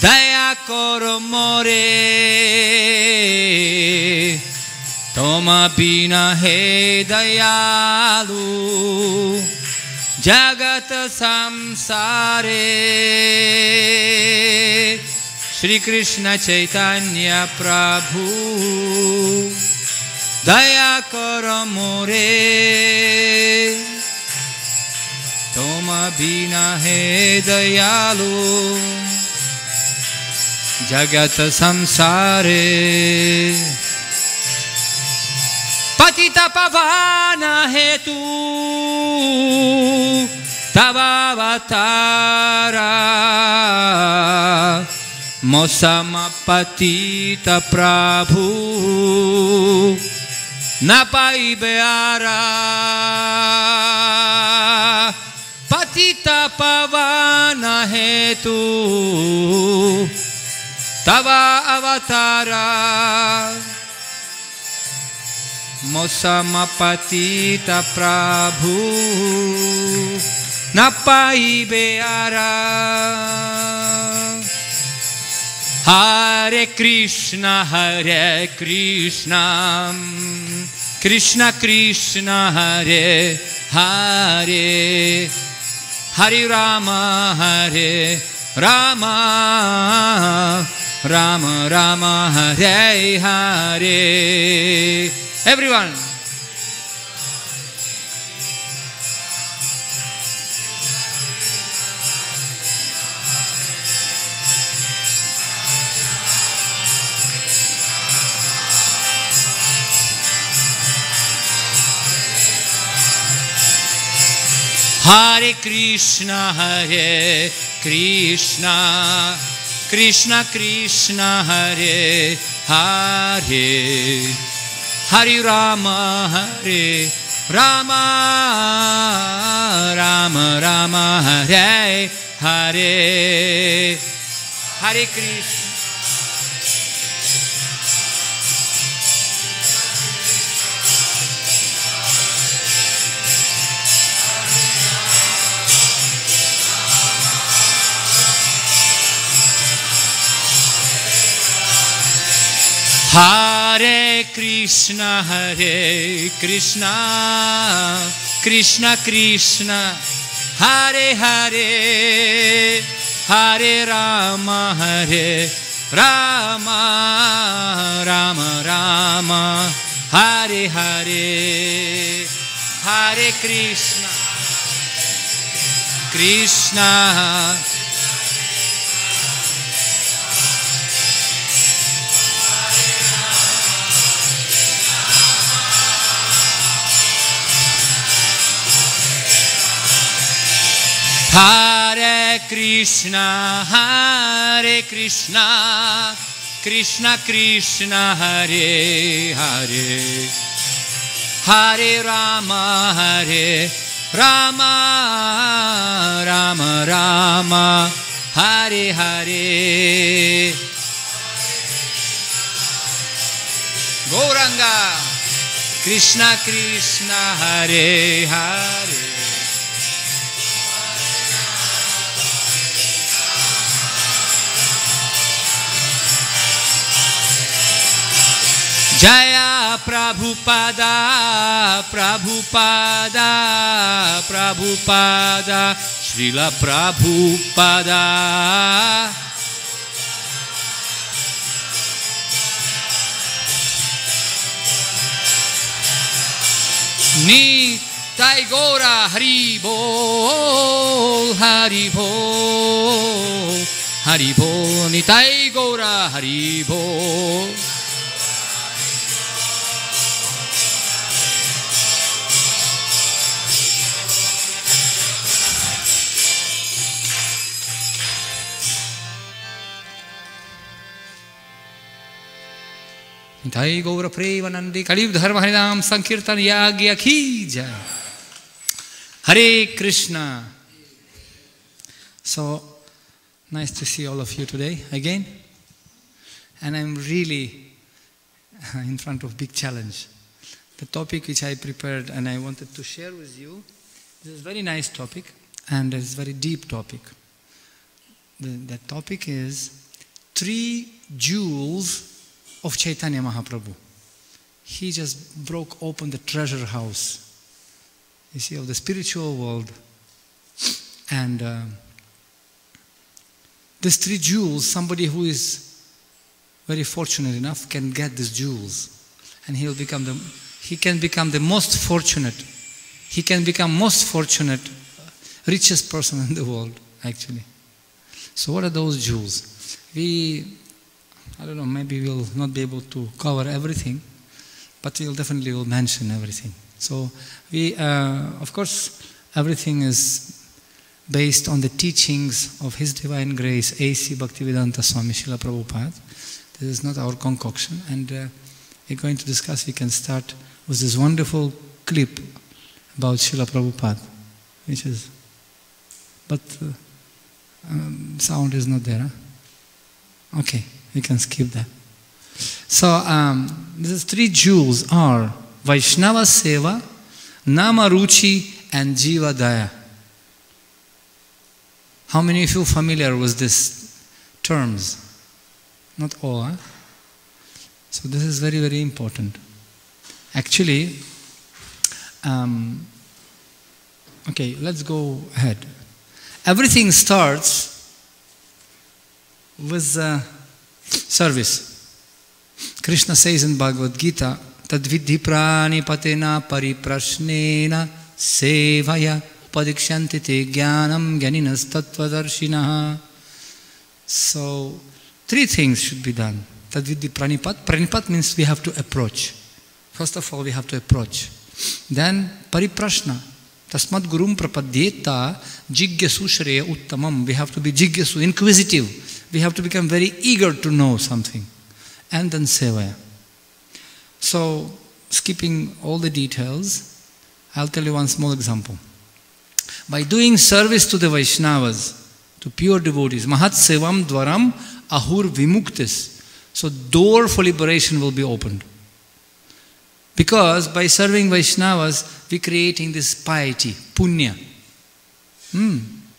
Daya koro more, toma bina he dayalu, jagat samsare. Shri Krishna Chaitanya Prabhu, daya karo more, toma bina he dayalu, jagat samsare. Patita pavana hetu tava avatara, Mosama patita Prabhu napai beara. Patita pavana hetu tava avatara, Mosama patita Prabhu napai beara. Hare Krishna, Krishna Krishna, Hare Hare, Hare Rama, Hare Rama, Rama Rama, Hare Hare. Everyone. Hare Krishna, Krishna Krishna, Hare Hare, Hare Rama, Hare Rama, Rama Rama, Hare Hare, Hare Krishna. Hare Krishna, Krishna Krishna, Hare Hare, Hare Rama, Hare Rama, Rama Rama, Hare Hare, Hare Krishna, Krishna. Hare Krishna, Krishna Krishna, Hare Hare, Hare Rama, Hare Rama, Rama Rama, Hare Hare. Gauranga, Krishna Krishna, Hare Hare. Jaya Prabhupada, Prabhupada, Prabhupada, Srila Prabhupada. Nitai Gora, Hari Bol, Hari Bol, Hari Bol, Nitai Gora, Hari Bol. Nitai Gaura Premanandi Kalib Dharma Harinam Sankirtan Yagya Ki Jai. Hare Krishna. So nice to see all of you today again. And I'm really in front of big challenge. The topic which I prepared and I wanted to share with you, this is a very nice topic and it's a very deep topic. The topic is 3 jewels of Chaitanya Mahaprabhu. He just broke open the treasure house, you see, of the spiritual world. And these 3 jewels, somebody who is very fortunate enough can get these jewels. And he can become the most fortunate. He can become most fortunate, richest person in the world, actually. So what are those jewels? I don't know, maybe we'll not be able to cover everything, but we'll definitely will mention everything. So of course, everything is based on the teachings of His Divine Grace, A.C. Bhaktivedanta Swami Srila Prabhupada. This is not our concoction, and we're going to discuss. We can start with this wonderful clip about Srila Prabhupada, which is, but sound is not there. Huh? Okay, we can skip that. So these 3 jewels are Vaishnava Seva, Nama Ruchi, and Jiva Daya. How many of you are familiar with these terms? Not all, huh? So this is very, very important. Actually, okay, let's go ahead. Everything starts with service. Krishna says in Bhagavad Gita, Tadvidhi prani patena pariprashnena sevaya padikshanti te jnanam jnaninas tattvadarshinaha. So 3 things should be done. Tadvidhi pranipat. Pranipat means we have to approach. First of all, we have to approach. Then pariprashna. Tasmat gurum prapadyeta jigyasu shreya uttamam. We have to be jigyasu, inquisitive. We have to become very eager to know something. And then sevaya. So, skipping all the details, I'll tell you one small example. By doing service to the Vaishnavas, to pure devotees, Mahat Sevam Dwaram Ahur Vimuktis. So, door for liberation will be opened. Because by serving Vaishnavas, we're creating this piety, punya.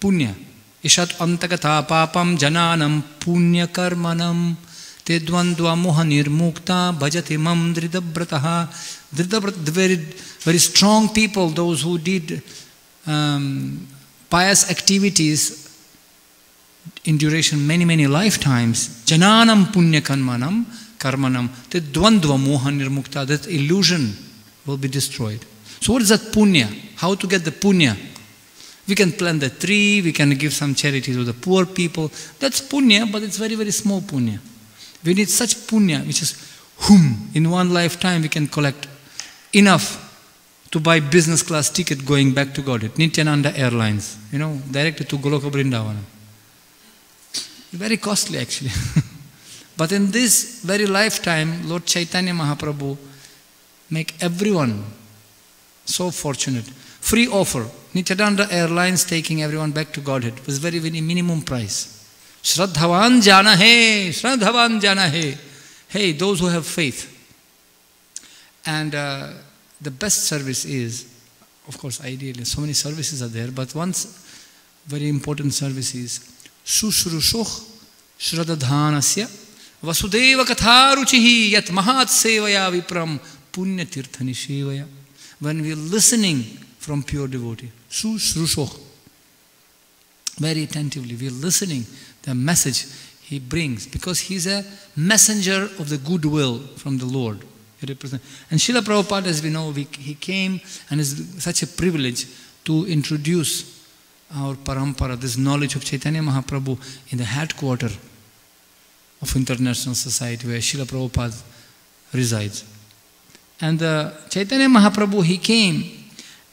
Punya. Ishat antakatha papam jananam punya karmanam te dvandva moha nirmukta bhajati mam dhridabrataha. The very, very strong people, those who did pious activities in duration many, many lifetimes, jananam punya karmanam, the dvandva moha nirmukta, that illusion will be destroyed. So what is that punya? How to get the punya? We can plant a tree, we can give some charity to the poor people. That's punya, but it's very, very small punya. We need such punya, which is in one lifetime we can collect enough to buy business class ticket going back to Godhead. Nityananda Airlines, directed to Goloka Vrindavana. Very costly actually. But in this very lifetime, Lord Chaitanya Mahaprabhu make everyone so fortunate. Free offer. Nityananda Airlines taking everyone back to Godhead was very, very minimum price. Shraddhavan jana hai, Shraddhavan jana hai. Hey, those who have faith. And the best service is, of course, ideally, so many services are there, but one very important service is Sushrushuh Shraddhanasya Vasudeva Katharuchihi Yat Mahat Sevaya Vipram Punya Tirthani Shivaya. When we are listening from pure devotee, Sushrushuh, very attentively, we are listening the message he brings, because he's a messenger of the goodwill from the Lord. He represents. And Srila Prabhupada, as we know, he came, and it's such a privilege to introduce our parampara, this knowledge of Chaitanya Mahaprabhu in the headquarters of International Society where Srila Prabhupada resides. And Chaitanya Mahaprabhu, he came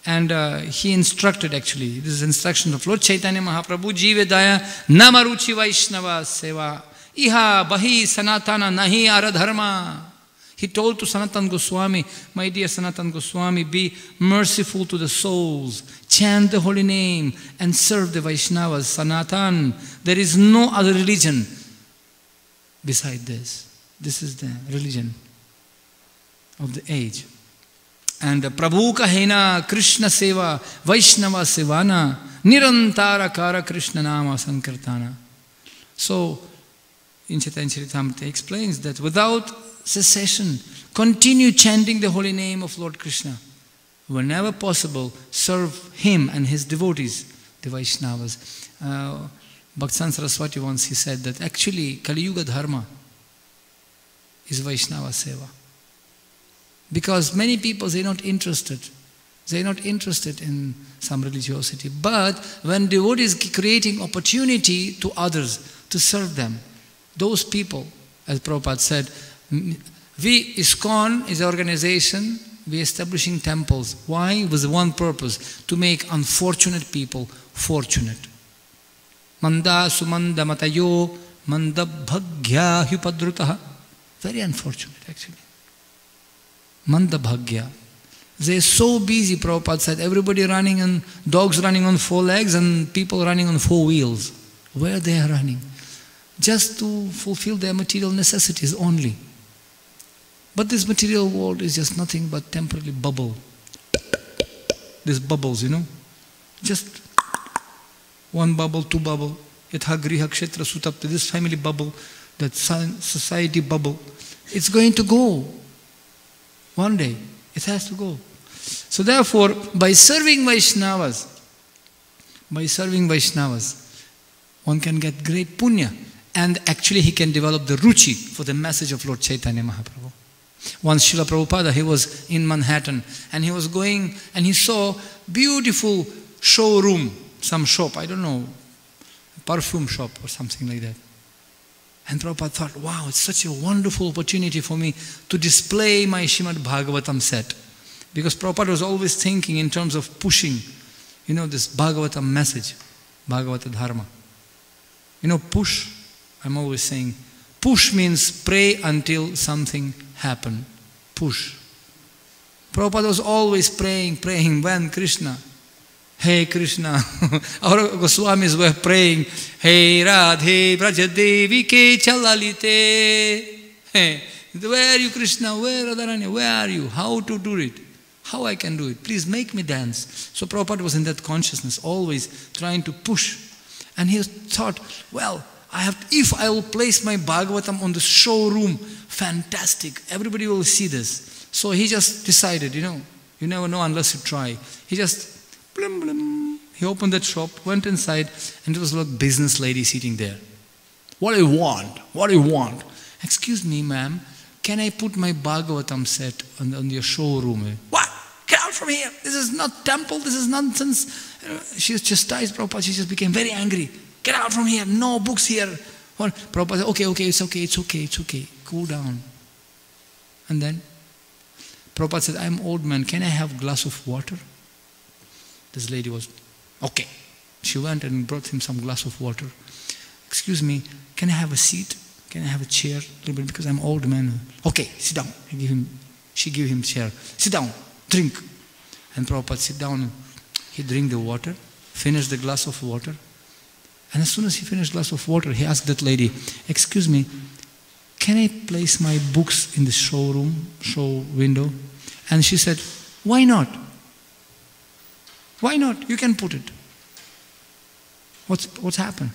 and he instructed actually, this is instruction of Lord Chaitanya Mahaprabhu, Jivedaya Namaruchi Vaishnava Seva Iha Bahi Sanatana Nahi Aradharma. He told to Sanatan Goswami, my dear Sanatan Goswami, be merciful to the souls, chant the holy name and serve the Vaishnavas, Sanatan. There is no other religion beside this. This is the religion of the age. And Prabhu kahena Krishna seva, Vaishnava sevana, nirantara kara Krishna nama sankirtana. So, in Chaitanya Charitamrita explains that without cessation, continue chanting the holy name of Lord Krishna. Whenever possible, serve him and his devotees, the Vaishnavas. Bhaktan Saraswati once he said that actually Kali Yuga Dharma is Vaishnava Seva. Because many people, they're not interested. They're not interested in some religiosity. But when devotees creating opportunity to others to serve them, those people, as Prabhupada said, we, ISKCON is an organization, we establishing temples. Why? With one purpose, to make unfortunate people fortunate. Manda sumanda matayo manda bhagya hyupadrutaha. Very unfortunate actually. Manda bhagya. They're so busy, Prabhupada said, everybody running on, dogs running on 4 legs and people running on 4 wheels. Where they are running? Just to fulfill their material necessities only. But this material world is just nothing but temporary bubble. These bubbles, you know. Just one bubble, 2 bubble. Yatha griha kshetra sutapta. This family bubble, that society bubble. It's going to go. One day. It has to go. So therefore, by serving Vaishnavas, one can get great punya. And actually he can develop the ruchi for the message of Lord Chaitanya Mahaprabhu. Once Srila Prabhupada, he was in Manhattan and he was going and he saw beautiful showroom, some shop, I don't know, perfume shop or something like that. And Prabhupada thought, wow, it's such a wonderful opportunity for me to display my Srimad Bhagavatam set. Because Prabhupada was always thinking in terms of pushing, you know, this Bhagavatam message, Bhagavata Dharma. You know, push, I'm always saying, push means pray until something happens. Push. Prabhupada was always praying when Krishna. Hey Krishna, our Goswamis were praying, Hey Radhe Brajadevi Ke Chalalite. Hey, where are you Krishna? Where Radharani? Where are you? How to do it? How I can do it? Please make me dance. So Prabhupada was in that consciousness, always trying to push. And he thought, well, if I will place my Bhagavatam on the showroom, fantastic, everybody will see this. So he just decided, you know, you never know unless you try. He just blim, blim. He opened that shop, went inside, and there was a little business lady sitting there. What do you want? What do you want? Excuse me, ma'am, can I put my Bhagavatam set on your showroom? What? Get out from here. This is not temple. This is nonsense. She was chastised Prabhupada. She just became very angry. Get out from here. No books here. Prabhupada said, okay, it's okay. Cool down. And then Prabhupada said, I'm old man. Can I have a glass of water? This lady was, okay. She went and brought him some glass of water. Excuse me, can I have a seat? Can I have a chair? A little bit, because I'm old man. Okay, sit down. She gave him chair. Sit down, drink. And Prabhupada sit down. He drank the water, finished the glass of water. And as soon as he finished the glass of water, he asked that lady, excuse me, can I place my books in the show window? And she said, why not? Why not? You can put it. What's happened?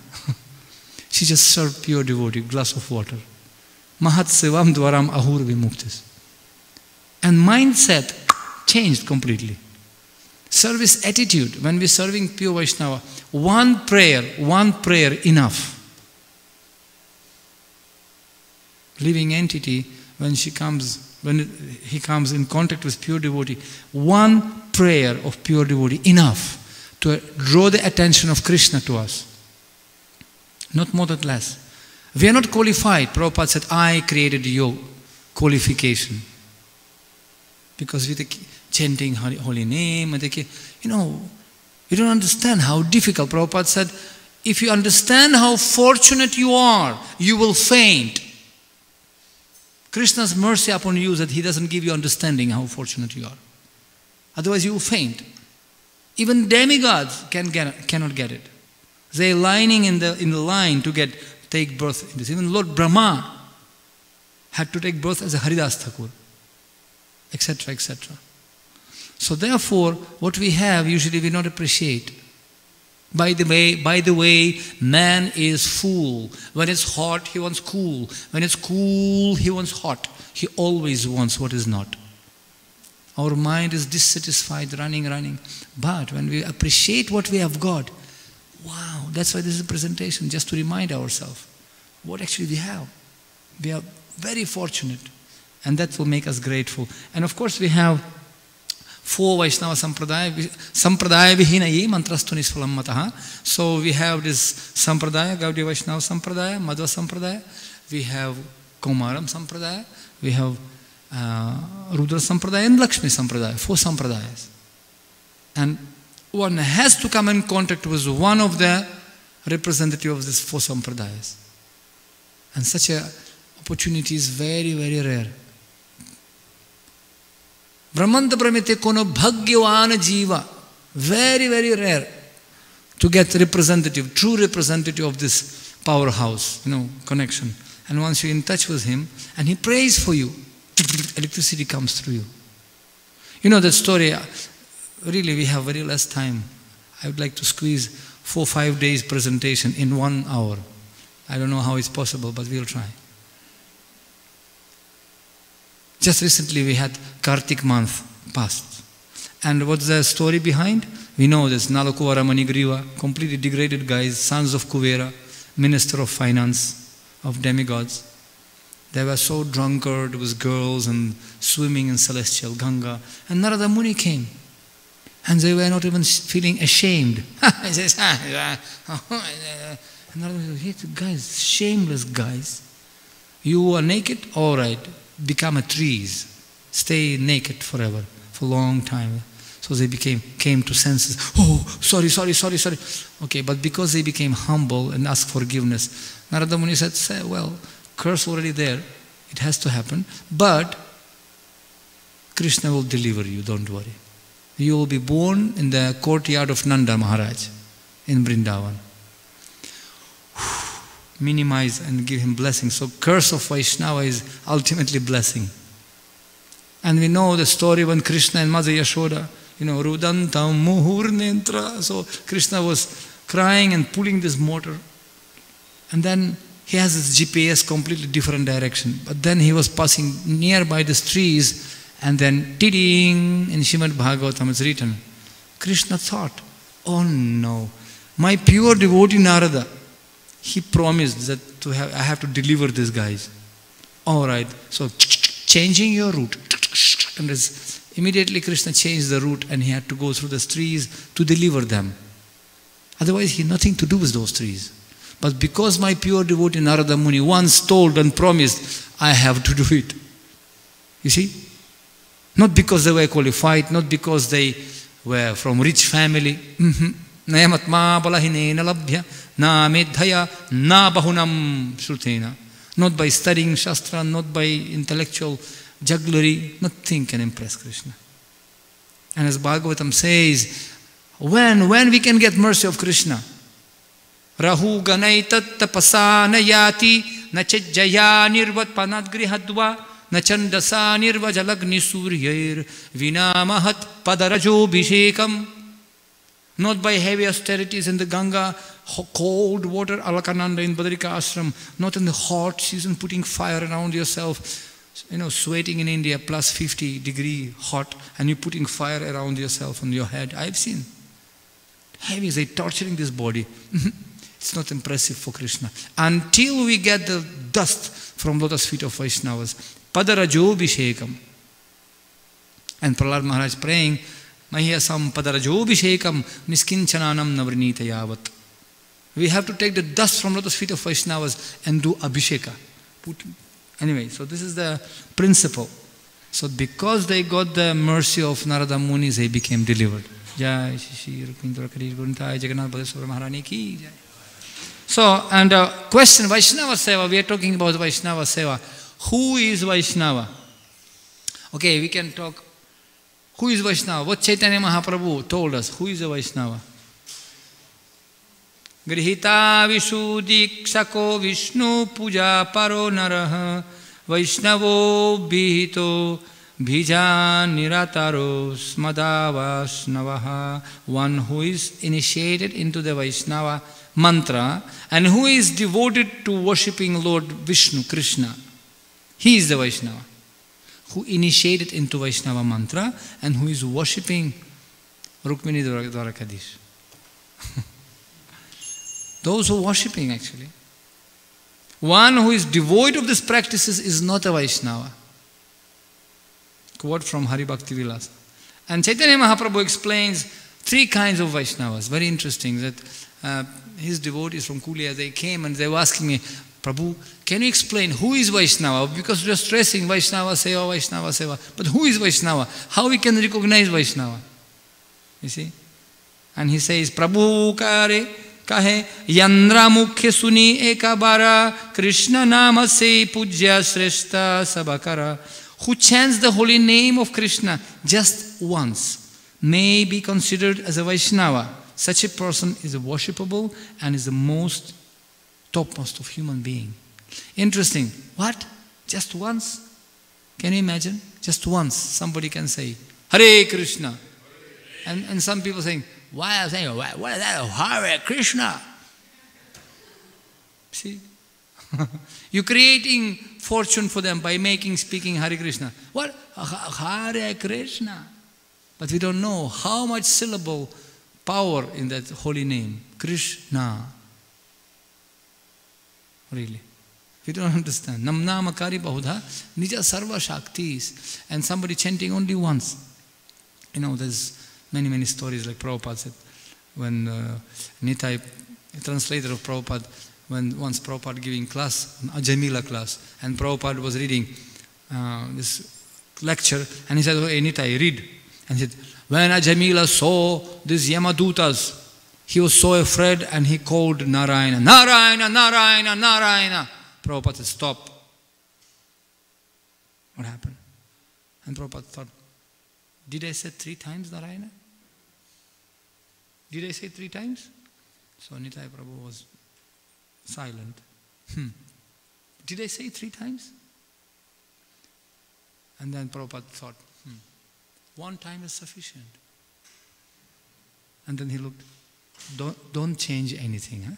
She just served pure devotee, glass of water. Mahat sevam dwaram ahur vimuktis. And mindset changed completely. Service attitude, when we're serving pure Vaishnava, one prayer enough. Living entity, when he comes in contact with pure devotee, one prayer of pure devotee enough to draw the attention of Krishna to us. Not more than less. We are not qualified. Prabhupada said, I created your qualification. Because with the chanting holy name, you know, you don't understand how difficult. Prabhupada said, if you understand how fortunate you are, you will faint. Krishna's mercy upon you is that he doesn't give you understanding how fortunate you are. Otherwise you will faint. Even demigods cannot get it. They're lining in the line to take birth in this. Even Lord Brahma had to take birth as a Haridas Thakur, etc., etc. So therefore, what we have, usually we not appreciate. By the way, man is fool. When it's hot, he wants cool. When it's cool, he wants hot. He always wants what is not. Our mind is dissatisfied, running. But when we appreciate what we have got, wow, that's why this is a presentation, just to remind ourselves what actually we have. We are very fortunate, and that will make us grateful. And of course, we have 4 Vaishnava Sampradaya Vihina Ye Mantrastu Nisfalam Mataha. So we have this Sampradaya, Gaudiya Vaishnava Sampradaya, Madhva Sampradaya. We have Kumaram Sampradaya. We have Rudra Sampradaya and Lakshmi Sampradaya, 4 Sampradayas. And one has to come in contact with one of the representatives of these 4 Sampradayas. And such an opportunity is very, very rare. Brahmanta Brahmite kono bhagyavana jiva. Very, very rare to get representative, true representative of this powerhouse, connection. And once you're in touch with him, and he prays for you, electricity comes through you. You know that story, really we have very less time. I would like to squeeze 4 or 5 days presentation in 1 hour. I don't know how it's possible, but we'll try. Just recently we had Kartik month passed. And what's the story behind? We know this, Nalakuvara Manigriva, completely degraded guys, sons of Kuvera, minister of finance, of demigods. They were so drunkard with girls and swimming in celestial Ganga. And Narada Muni came. And they were not even feeling ashamed. He says, and Narada Muni says, guys, shameless guys. You are naked? All right. Become a trees. Stay naked forever, for a long time. So they came to senses. Oh, sorry. Okay, but because they became humble and asked forgiveness, Narada Muni said, well, curse already there. It has to happen. But Krishna will deliver you, don't worry. You will be born in the courtyard of Nanda Maharaj in Vrindavan. Minimize and give him blessing. So curse of Vaishnava is ultimately blessing. And we know the story when Krishna and Mother Yashoda, Rudantam Muhur Nentra. So Krishna was crying and pulling this motor. And then he has his GPS completely different direction. But then he was passing nearby these trees, and then tiding in Srimad Bhagavatam is written. Krishna thought, oh no, my pure devotee Narada, he promised that I have to deliver these guys. All right, so changing your route. And immediately Krishna changed the route and he had to go through the trees to deliver them. Otherwise he had nothing to do with those trees. But because my pure devotee Narada Muni once told and promised, I have to do it. You see? Not because they were qualified, not because they were from rich family. Nayamatma balahinena labhya na medhaya na bahunam shrutena. Not by studying Shastra, not by intellectual jugglery, nothing can impress Krishna. And as Bhagavatam says, when we can get mercy of Krishna? Rahu ganai tat tapasana yati na chajjaya nirvat panat grihadva na chandasa nirvajalagni suryair vinamahat padarajo bhishekam. Not by heavy austerities in the Ganga, cold water, Alakananda in Badrika Ashram, not in the hot season, putting fire around yourself, sweating in India, plus 50 degree hot, and you're putting fire around yourself on your head. I've seen. Heavy, they're torturing this body. It's not impressive for Krishna. Until we get the dust from lotus feet of Vaishnavas. Padarajo Bhishekam. And Prahlad Maharaj praying, Mahiyasam Padarajo Bhishekam Niskinchananam Navrinita Yavat. We have to take the dust from lotus feet of Vaishnavas and do Abhisheka. Anyway, so this is the principle. So because they got the mercy of Narada Muni, they became delivered. Jai Shri Rukmindra Karir Guntai Jagannath Bhadeswara Maharani Ki Jai. So, and question, Vaishnava Seva, we are talking about Vaishnava Seva. Who is Vaishnava? Okay, we can talk. Who is Vaishnava? What Chaitanya Mahaprabhu told us. Who is a Vaishnava? Grihita Vishudikshako Vishnu Puja Paro Naraha Vaishnavo Bihito Bija Nirataro Smadavasnavaha, one who is initiated into the Vaishnava mantra and who is devoted to worshipping Lord Vishnu, Krishna. He is the Vaishnava, who initiated into Vaishnava mantra and who is worshipping Rukmini Dwarakadish. Those who are worshipping actually. One who is devoid of these practices is not a Vaishnava. Quote from Hari Bhakti Vilasa. And Chaitanya Mahaprabhu explains 3 kinds of Vaishnavas. Very interesting that his devotees from Kulia, they came and they were asking me, Prabhu, can you explain who is Vaishnava? Because we are stressing Vaishnava Seva, Vaishnava Seva. But who is Vaishnava? How we can recognize Vaishnava? You see? And he says, Prabhu kare kahe yandra mukhya suni ekabara Krishna nama se pujya shrestha sabakara. Who chants the holy name of Krishna just once may be considered as a Vaishnava. Such a person is worshipable and is the most topmost of human being. Interesting. What? Just once? Can you imagine? Just once somebody can say, Hare Krishna. And some people saying, why are you saying, what is that? Hare Krishna. See? You're creating fortune for them by speaking Hare Krishna. What? Hare Krishna. But we don't know how much syllable power in that holy name. Krishna. Really. We don't understand. Nam nama kari bahudha nija sarva shaktis. And somebody chanting only once. You know, there's many stories like Prabhupada said. When Nitai, translator of Prabhupada, when once Prabhupada giving class, a Jamila class, and Prabhupada was reading this lecture, and he said, hey Nitai, read. And he said, when Ajamila saw these Yamadutas, he was so afraid and he called Narayana, Narayana, Narayana, Narayana. Prabhupada said, stop. What happened? And Prabhupada thought, did I say 3 times Narayana? Did I say 3 times? So Nitai Prabhu was silent. Did I say 3 times? And then Prabhupada thought, 1 time is sufficient. And then he looked, don't change anything. Huh?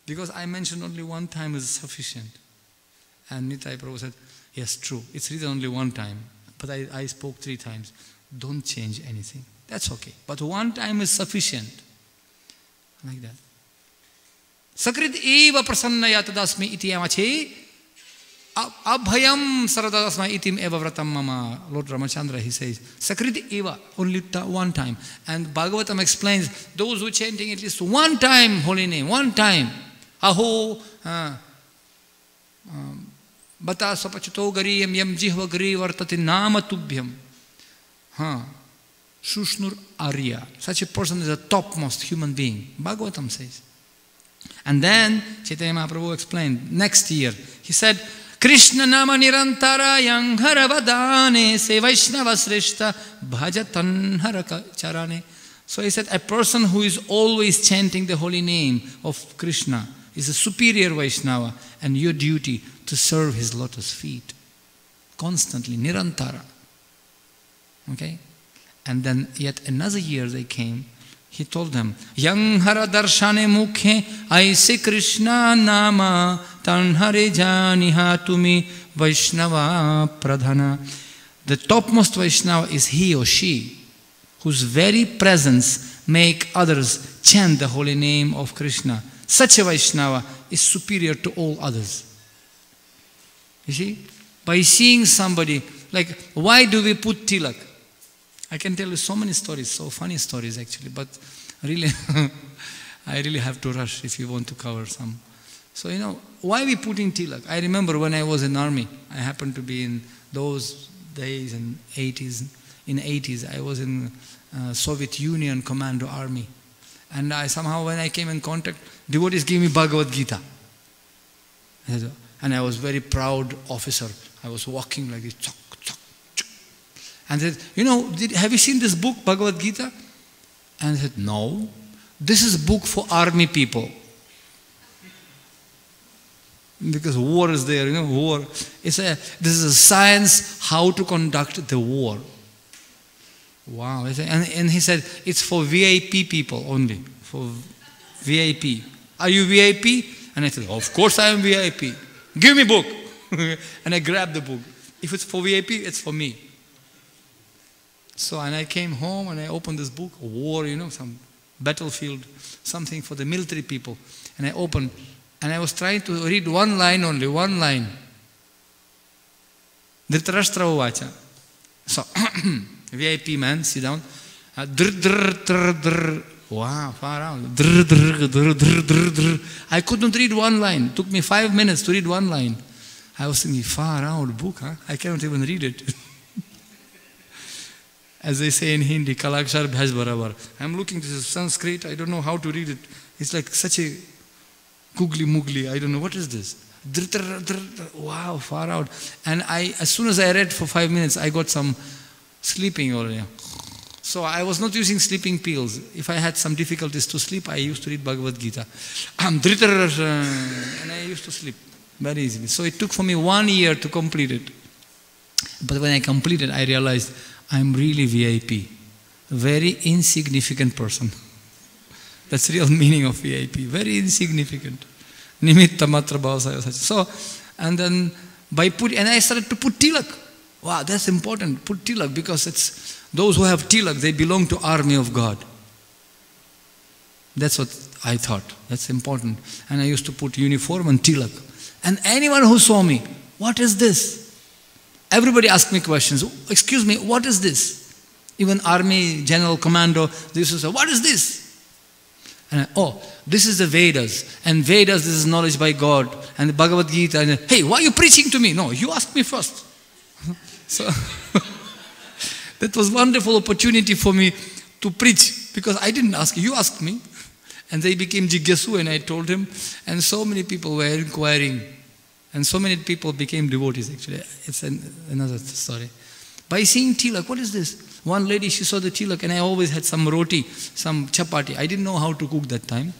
Because I mentioned only 1 time is sufficient. And Nitai Prabhu said, yes, true. It's written only 1 time. But I spoke 3 times. Don't change anything. That's okay. But 1 time is sufficient. Like that. Sakrit eva prasannaya tadasmi iti yamache abhayam saradasma itim eva vratam mama. Lord Ramachandra, he says, Sakrit eva, only 1 time. And Bhagavatam explains, those who chanting at least 1 time holy name, 1 time. Aho bata sapachuto gariyam yam jihva gari vartati nama tubhyam. Shushnur Arya. Such a person is a topmost human being. Bhagavatam says. And then Chaitanya Mahaprabhu explained, next year, he said, Krishna nama nirantara yanghara vadane se Vaishnava sreshta bhajatanhara charane. So he said, a person who is always chanting the holy name of Krishna is a superior Vaishnava, and your duty to serve his lotus feet. Constantly, nirantara. Okay? And then yet another year they came, he told them, Yang hara darshane mukhe aise Krishna nama tanhare janiha tumi Vaishnava pradhana. The topmost Vaishnava is he or she, whose very presence make others chant the holy name of Krishna. Such a Vaishnava is superior to all others. You see? By seeing somebody, like, why do we put tilak? I can tell you so many stories, so funny stories actually, but really, I really have to rush if you want to cover some. So, you know, why we putting tilak? I remember when I was in army, I happened to be in those days in 80s. In 80s, I was in Soviet Union Commando Army. And I somehow, when I came in contact, devotees gave me Bhagavad Gita. And I was very proud officer. I was walking like this, chok, chok, chok. And said, you know, have you seen this book, Bhagavad Gita? And I said, no. This is a book for army people. Because war is there, war. This is a science how to conduct the war. Wow. And he said, it's for VIP people only. For VIP. Are you VIP? And I said, of course I am VIP. Give me book. And I grabbed the book. If it's for VIP, it's for me. So, and I came home and I opened this book, war, some battlefield, something for the military people. And I opened, and I was trying to read one line only, one line. Dhritarashtra Uvacha. So, VIP man, sit down. Wow, far out. I couldn't read one line. It took me 5 minutes to read one line. I was thinking, far out book, huh? I cannot even read it. As they say in Hindi, Kalakshar Bhaj Barabar. I'm looking, this is Sanskrit, I don't know how to read it. It's like such a googly moogly, I don't know, what is this? Wow, far out. And as soon as I read for 5 minutes, I got some sleeping already. So I was not using sleeping pills. If I had some difficulties to sleep, I used to read Bhagavad Gita. And I used to sleep very easily. So it took for me 1 year to complete it. But when I completed, I realized I'm really VIP. Very insignificant person. That's the real meaning of VIP. Very insignificant. Nimitta matra bhavasaya. So, and then and I started to put tilak. Wow, that's important. Put tilak, because it's those who have tilak, they belong to army of God. That's what I thought. That's important. And I used to put uniform and tilak. And anyone who saw me, what is this? Everybody asked me questions. Excuse me, what is this? Even army general commando, they used to say, what is this? And this is the Vedas. And Vedas, this is knowledge by God. And the Bhagavad Gita. And hey, why are you preaching to me? No, you asked me first. So that was wonderful opportunity for me to preach, because I didn't ask you asked me. And they became Jigyasu, and I told him, and so many people were inquiring, and so many people became devotees actually. It's another story. By seeing tilak, what is this? One lady, she saw the tilak, and I always had some roti, some chapati. I didn't know how to cook that time.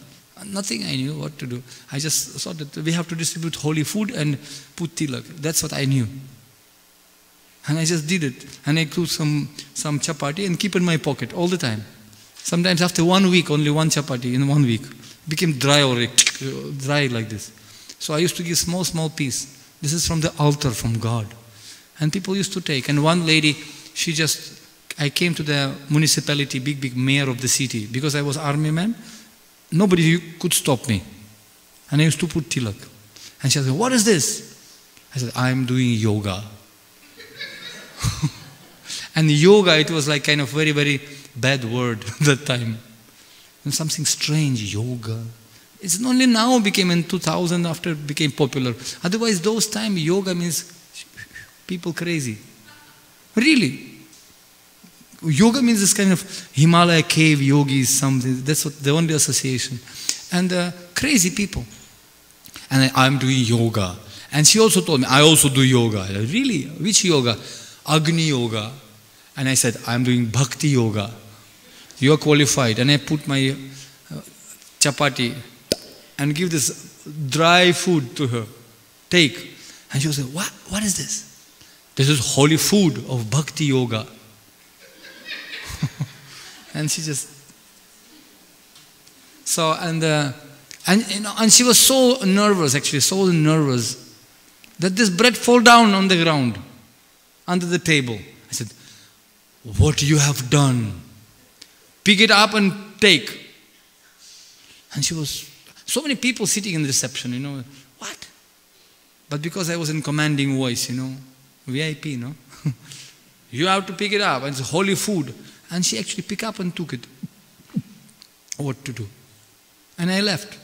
Nothing I knew what to do. I just thought that we have to distribute holy food and put tilak. That's what I knew. And I just did it. And I cooked some chapati and keep in my pocket all the time. Sometimes after 1 week, only one chapati in 1 week. It became dry already, dry like this. So I used to give small piece. This is from the altar from God. And people used to take. And one lady, I came to the municipality, big mayor of the city. Because I was army man, nobody could stop me. And I used to put tilak. And she said, what is this? I said, I'm doing yoga. And yoga, it was like kind of very, very bad word that time. And something strange, yoga. It's only now became in 2000 after it became popular. Otherwise, those time yoga means people crazy. Really. Yoga means this kind of Himalaya cave yogis, something. That's what the only association. And crazy people. And I'm doing yoga. And she also told me, I also do yoga. I said, really? Which yoga? Agni yoga. And I said, I'm doing bhakti yoga. You are qualified. And I put my chapati and give this dry food to her. Take. And she was like, what is this? This is holy food of bhakti yoga. And she just... So, and she was so nervous actually, so nervous, that this bread fell down on the ground, under the table. I said, what you have done? Pick it up and take. And she was, so many people sitting in the reception, what? But because I was in commanding voice, VIP, you have to pick it up, and it's holy food. And she actually picked up and took it. What to do? And I left.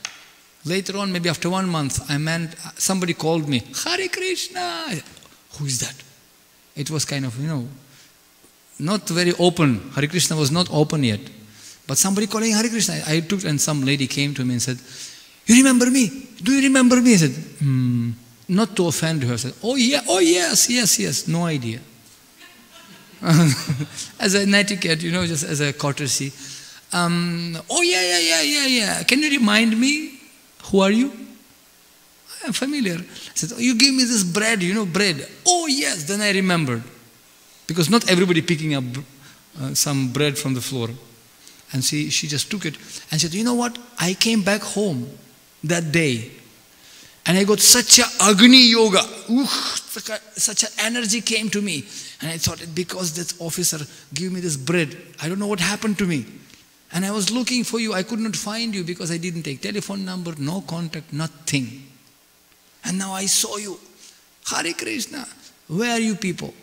Later on, maybe after 1 month, somebody called me, Hare Krishna. Who is that? It was kind of, not very open. Hare Krishna was not open yet. But somebody calling Hare Krishna. I took, and some lady came to me and said, you remember me? Do you remember me? I said, not to offend her. I said, oh yeah, oh yes. No idea. As an etiquette, just as a courtesy. Oh yeah. Can you remind me? Who are you? I'm familiar. I said, oh, you give me this bread, bread. Oh yes, then I remembered. Because not everybody picking up some bread from the floor. And she just took it and said, you know what? I came back home that day and I got such a Agni yoga. Such an energy came to me. And I thought, because this officer gave me this bread, I don't know what happened to me. And I was looking for you. I could not find you because I didn't take telephone number, no contact, nothing. And now I saw you. Hare Krishna. Where are you people?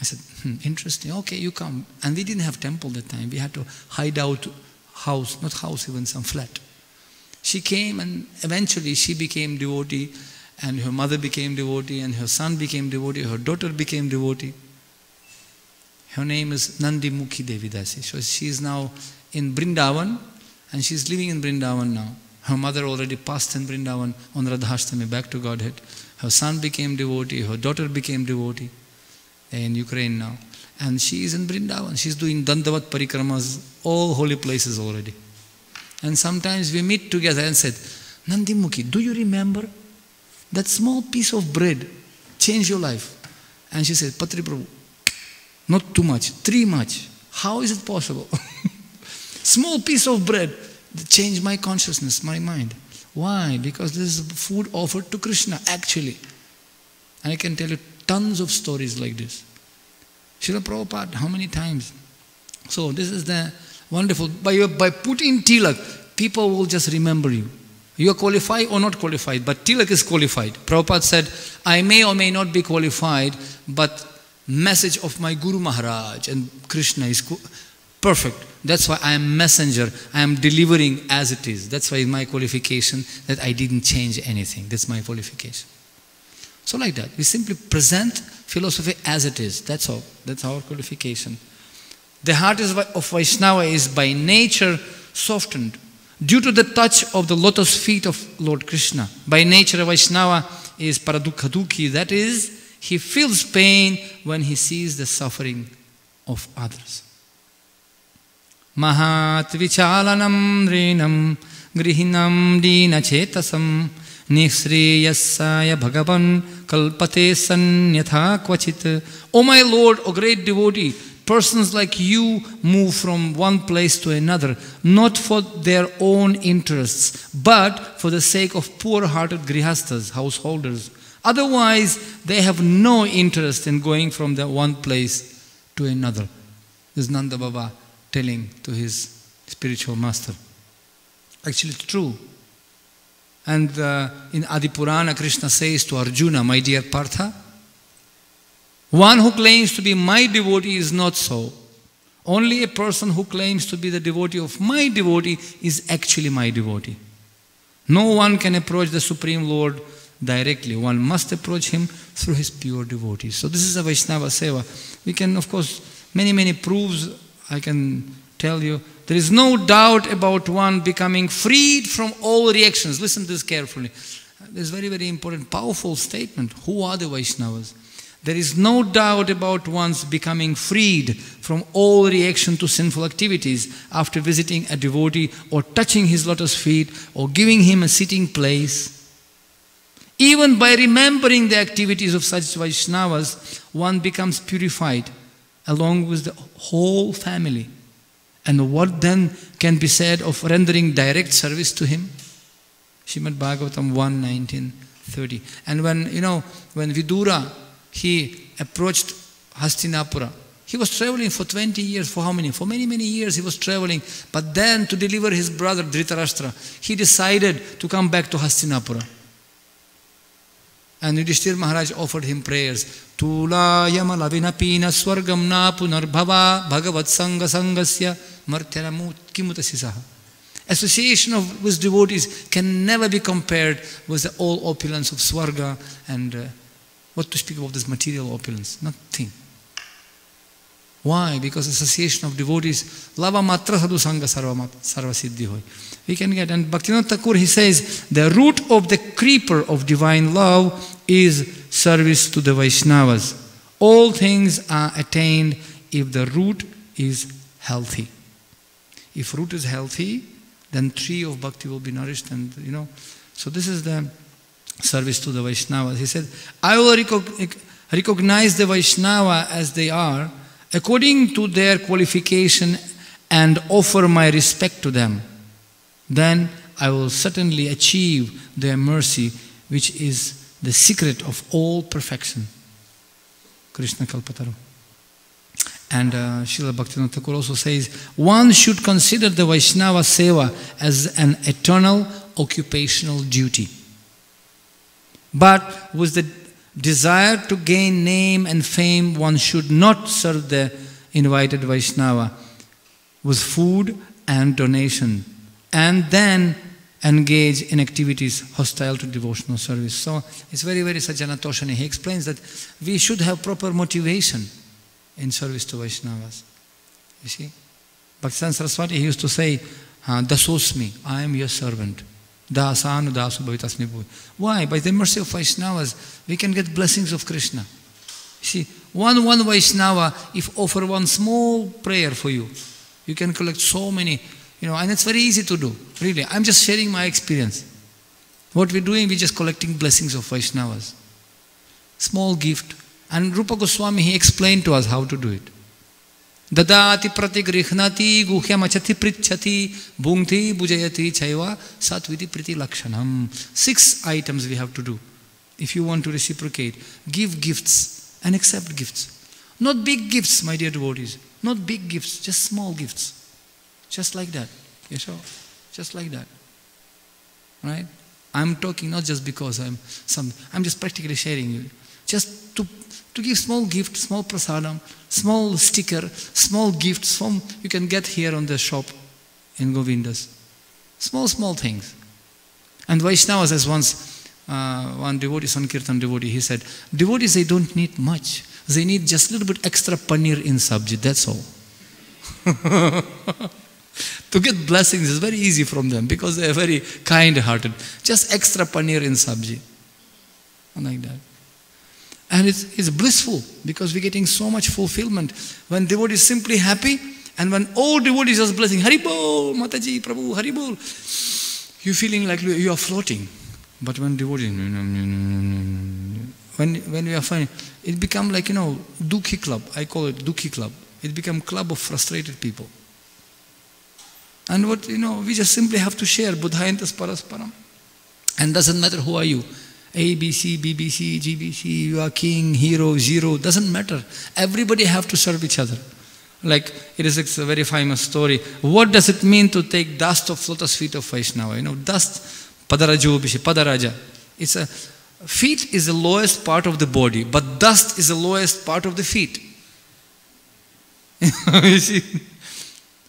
I said, interesting. Okay, you come. And we didn't have temple that time. We had to hide out house, not house, even some flat. She came and eventually she became devotee and her mother became devotee and her son became devotee, her daughter became devotee. Her name is Nandi Mukhi Devidasi. So she is now in Brindavan and she is living in Brindavan now. Her mother already passed in Brindavan on Radhashtami back to Godhead. Her son became devotee, her daughter became devotee in Ukraine now. And she is in Brindavan. She is doing Dandavat Parikramas, all holy places already. And sometimes we meet together and said, Nandi Mukhi, do you remember that small piece of bread changed your life? And she said, Patri Prabhu, not too much, 3 much. How is it possible? Small piece of bread that changed my consciousness, my mind. Why? Because this is food offered to Krishna, actually. And I can tell you tons of stories like this. Srila Prabhupada, how many times? So this is the wonderful. By putting tilak, people will just remember you. You are qualified or not qualified, but tilak is qualified. Prabhupada said, I may or may not be qualified, but message of my Guru Maharaj and Krishna is perfect. That's why I am messenger. I am delivering as it is. That's why my qualification that I didn't change anything. That's my qualification. So like that, we simply present philosophy as it is. That's all. That's our qualification. The heart of Vaishnava is by nature softened due to the touch of the lotus feet of Lord Krishna. By nature, Vaishnava is paradukkhadukhi. That is, he feels pain when he sees the suffering of others. Mahat vichalanam rinam grihinam dina chetasam nishriyasaya bhagavan kalpate sanyatha kvachit. O my Lord, O great devotee, persons like you move from one place to another, not for their own interests, but for the sake of poor-hearted grihastas, householders. Otherwise, they have no interest in going from the one place to another. This is Nanda Baba telling to his spiritual master. Actually, it's true. And in Adi Purana, Krishna says to Arjuna, my dear Partha, one who claims to be my devotee is not so. Only a person who claims to be the devotee of my devotee is actually my devotee. No one can approach the Supreme Lord directly. One must approach him through his pure devotees. So this is a Vaishnava Seva. We can, of course, many proofs I can tell you. There is no doubt about one becoming freed from all reactions. Listen to this carefully. This is very important, powerful statement. Who are the Vaishnavas? There is no doubt about one's becoming freed from all reaction to sinful activities after visiting a devotee or touching his lotus feet or giving him a sitting place. Even by remembering the activities of such Vaishnavas, one becomes purified along with the whole family. And what then can be said of rendering direct service to him? Srimad Bhagavatam 1:19-30. And when Vidura, he approached Hastinapura, he was traveling for 20 years. For how many? For many years he was traveling. But then to deliver his brother Dhritarashtra, he decided to come back to Hastinapura. And Yudhishthira Maharaj offered him prayers. Tula yamala vinapina swargam na punarbhava bhagavat sangha sangasya martyana kimutasisaha. Association with devotees can never be compared with the all opulence of Swarga and what to speak about this material opulence? Nothing. Why? Because association of devotees, lava matra sadhu sangha sarva siddhi hoy. We can get, and Bhaktivinoda Thakur, he says, the root of the creeper of divine love is service to the Vaishnavas. All things are attained if the root is healthy. If root is healthy, then tree of bhakti will be nourished, and so this is the service to the Vaishnavas. He said, I will recognize the Vaishnava as they are, according to their qualification, and offer my respect to them. Then I will certainly achieve their mercy, which is the secret of all perfection. Krishna Kalpataru. And Srila Bhaktivinoda Thakur also says, one should consider the Vaishnava Seva as an eternal occupational duty. But with the desire to gain name and fame, one should not serve the invited Vaishnava with food and donation, and then engage in activities hostile to devotional service. So it's very, very Sajjana Toshani. He explains that we should have proper motivation in service to Vaishnavas. You see? Bhaktisiddhanta Saraswati, he used to say, Dasosmi, I am your servant. Dasanu dasu bhavitasmi bhuvi. Why? By the mercy of Vaishnavas, we can get blessings of Krishna. You see, one Vaishnava, if offer one small prayer for you, you can collect so many, and it's very easy to do, really. I'm just sharing my experience. What we're doing, we're just collecting blessings of Vaishnavas. Small gift. And Rupa Goswami, he explained to us how to do it. Dadati pratigrihnati guhyamachati prichati bhungti bujayati chaiva satviti priti lakshanam. 6 items we have to do. If you want to reciprocate, give gifts and accept gifts. Not big gifts, my dear devotees. Not big gifts, just small gifts. Just like that. Yes, sir. Just like that. Right? I'm talking not just because I'm just practically sharing you. Just to give small gift, small prasadam, small sticker, small gifts you can get here on the shop in Govindas. Small things. And Vaishnavas, as once one devotee, Sankirtan devotee, he said, devotees, they don't need much. They need just a little bit extra paneer in sabji, that's all. To get blessings is very easy from them because they are very kind-hearted. Just extra paneer in sabji. Like that. And it's blissful because we're getting so much fulfillment. When devotee is simply happy, and when all devotees are blessing, Haribol, Mataji, Prabhu, Haribol, you're feeling like you are floating. But when devotee, when we are fine, it becomes like, Dukhi club. I call it Dukhi club. It becomes club of frustrated people. And what, we just simply have to share Buddhayantas Parasparam. And doesn't matter who are you. A, B, C, B, B, C, G, B, C, you are king, hero, zero, doesn't matter. Everybody have to serve each other. Like, it's a very famous story. What does it mean to take dust of lotus feet of Vaishnava? Dust, Padarajo, Padaraja. Feet is the lowest part of the body, but dust is the lowest part of the feet. You see?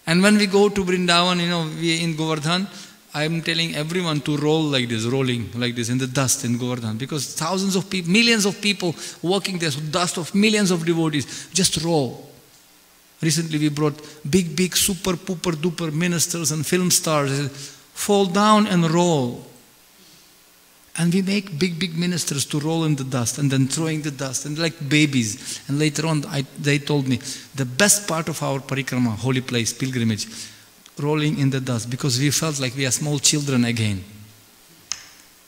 And when we go to Vrindavan, we in Govardhan, I am telling everyone to roll like this, rolling like this in the dust in Govardhan, because thousands of people, millions of people walking there, so dust of millions of devotees, just roll. Recently we brought big, super, pooper, duper ministers and film stars, fall down and roll. And we make big ministers to roll in the dust and then throwing the dust, and like babies. And later on, they told me, the best part of our parikrama, holy place, pilgrimage, rolling in the dust, because we felt like we are small children again.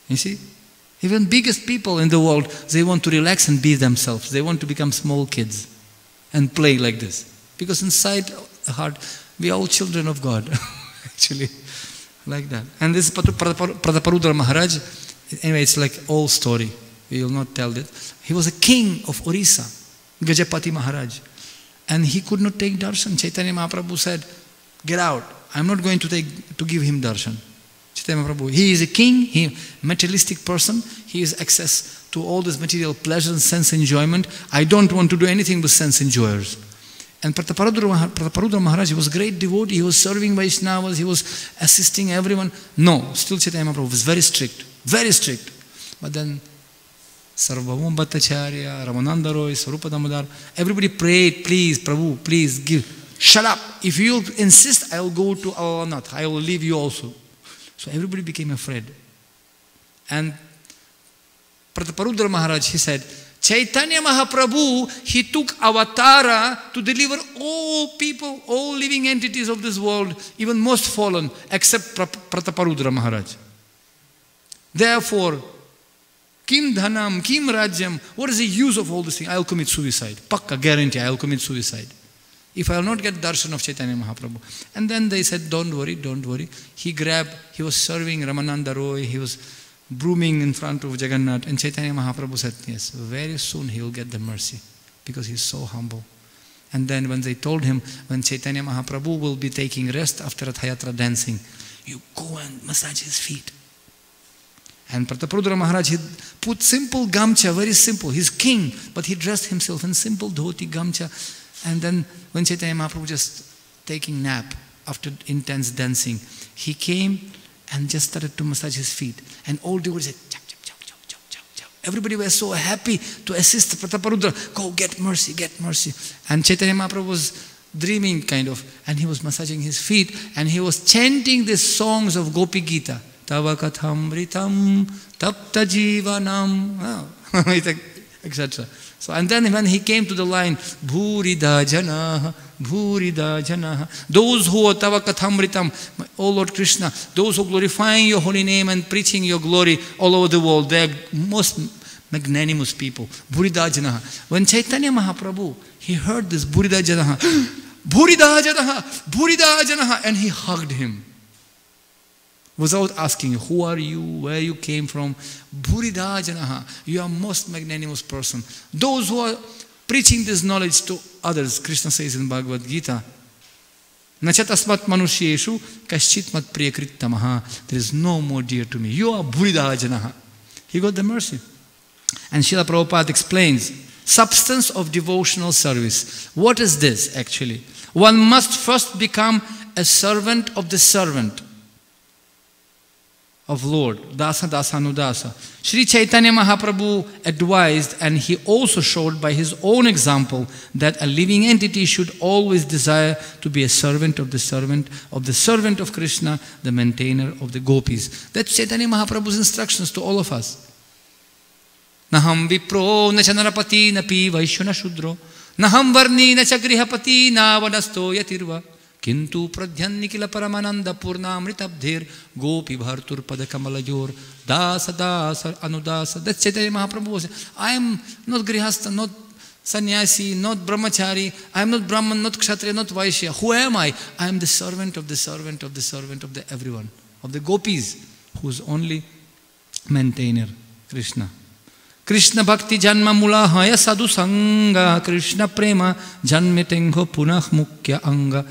You see? Even biggest people in the world, they want to relax and be themselves. They want to become small kids and play like this. Because inside the heart, we are all children of God. Actually, like that. And this Prataparudra Maharaj, anyway, it's like old story. We will not tell it. He was a king of Orissa, Gajapati Maharaj. And he could not take darshan. Chaitanya Mahaprabhu said, get out. I'm not going to give him darshan. Chaitanya Mahaprabhu, he is a king, he materialistic person. He has access to all this material pleasure and sense enjoyment. I don't want to do anything with sense enjoyers. And Prataparudra Maharaj, he was a great devotee. He was serving Vaishnavas. He was assisting everyone. No, still Chaitanya Mahaprabhu was very strict. Very strict. But then Sarvabhauma Bhattacharya, Ramananda Roy, Swarupa Damodar, everybody prayed, please, Prabhu, please give. Shut up. If you insist, I will go to Alalanath. I will leave you also. So everybody became afraid. And Prataparudra Maharaj, he said, Chaitanya Mahaprabhu, he took avatara to deliver all people, all living entities of this world, even most fallen, except Prataparudra Maharaj. Therefore, Kim dhanam, kim rajyam. What is the use of all this thing? I will commit suicide. Pakka, guarantee, I will commit suicide. If I will not get darshan of Chaitanya Mahaprabhu. And then they said, don't worry, don't worry. He was serving Ramananda Roy, he was brooming in front of Jagannath. And Chaitanya Mahaprabhu said, yes, very soon he will get the mercy. Because he is so humble. And then when they told him, when Chaitanya Mahaprabhu will be taking rest after Rathayatra dancing, you go and massage his feet. And Prataparudra Maharaj, he put simple gamcha, very simple. He's king, but he dressed himself in simple dhoti, gamcha. And then when Chaitanya Mahaprabhu just taking nap after intense dancing, he came and just started to massage his feet. And all devotees said, chap, chap, chap, chap, chap, chap, chap. Everybody was so happy to assist Prataparudra. Go, get mercy, get mercy. And Chaitanya Mahaprabhu was dreaming kind of, and he was massaging his feet, and he was chanting these songs of Gopi Gita. Tava kathamritam tapta jivanam, etc. So, and then when he came to the line, Bhurida janaha, Bhurida janaha, those who are Tava kathamritam, O Lord Krishna, those who are glorifying your holy name and preaching your glory all over the world, they are most magnanimous people. Bhurida janaha. When Chaitanya Mahaprabhu, he heard this Bhurida janaha, Bhurida janaha, Bhurida janaha, and he hugged him. Without asking, who are you, where you came from? Bhurida janaha, you are most magnanimous person. Those who are preaching this knowledge to others, Krishna says in Bhagavad Gita, Nachatasmat manushyeshu kaschit mat priyakrittamaha. There is no more dear to me. You are Bhurida janaha. He got the mercy. And Srila Prabhupada explains, substance of devotional service. What is this actually? One must first become a servant of the servant of Lord, Dasa Dasanudasa. Sri Chaitanya Mahaprabhu advised, and he also showed by his own example, that a living entity should always desire to be a servant of the servant of Krishna, the maintainer of the gopis. That's Chaitanya Mahaprabhu's instructions to all of us. Naham vipro na chanarapati na pi vaishuna shudro, naham varni na chagrihapati na vanasto yatirva. Kintu pradhyannikila paramananda purnamritabdhir gopi bhartur padakamalayor dasa dasa anudasa. That's Chaitanya Mahaprabhu was saying, I am not grihastha, not sannyasi, not brahmachari, I am not Brahman, not kshatriya, not vaishya. Who am I? I am the servant of the servant of the servant of the everyone, of the gopis, who is only maintainer, Krishna. Krishna bhakti janma mula haya sadhu sangha, Krishna prema janmitengho punah mukhya anga.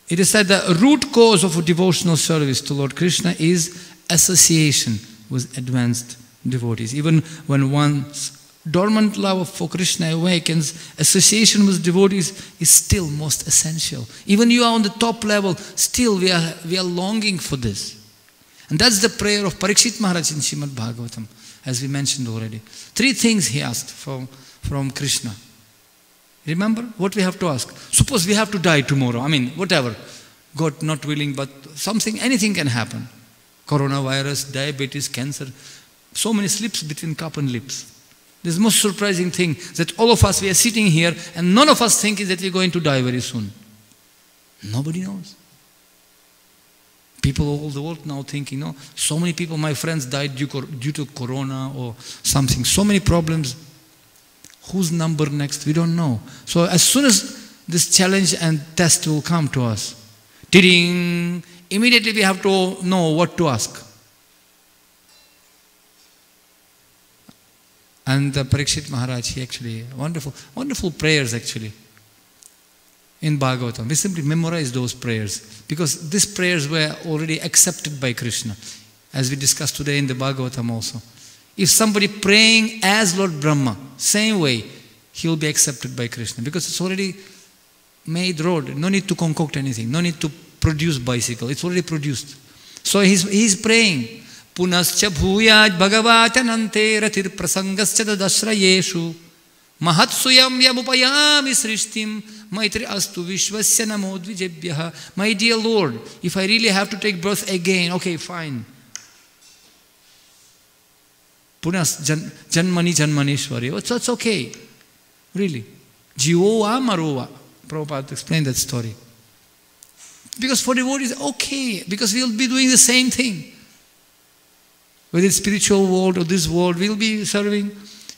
It is said the root cause of a devotional service to Lord Krishna is association with advanced devotees. Even when one's dormant love for Krishna awakens, association with devotees is still most essential. Even you are on the top level, still we are longing for this. And that's the prayer of Parikshit Maharaj in Srimad Bhagavatam, as we mentioned already. 3 things he asked from Krishna. Remember what we have to ask? Suppose we have to die tomorrow. I mean, whatever. God not willing, but something, anything can happen. Coronavirus, diabetes, cancer. So many slips between cup and lips. This most surprising thing that all of us, we are sitting here and none of us thinking that we are going to die very soon. Nobody knows. People all the world now thinking, no, so many people, my friends, died due to corona or something. So many problems. Whose number next? We don't know. So as soon as this challenge and test will come to us, ding, immediately we have to know what to ask. And Parikshit Maharaj, he actually, wonderful prayers actually. In Bhagavatam, we simply memorize those prayers because these prayers were already accepted by Krishna, as we discussed today in the Bhagavatam also. If somebody praying as Lord Brahma, same way, he will be accepted by Krishna because it's already made road. No need to concoct anything. No need to produce bicycle. It's already produced. So he's praying. Punascha bhuyaj bhagavatanante ratir prasangascha dadashrayeshu mahatsuyam yamupayami srishtim maitri astu vishvasya namo dvijebhyaha. My dear Lord, if I really have to take birth again, okay, fine. Punas janmani janmaneshwari. It's okay. Really. Jiva marova. Prabhupada explained that story. Because for devotees, okay. Because we will be doing the same thing. whether it's spiritual world or this world, we'll be serving,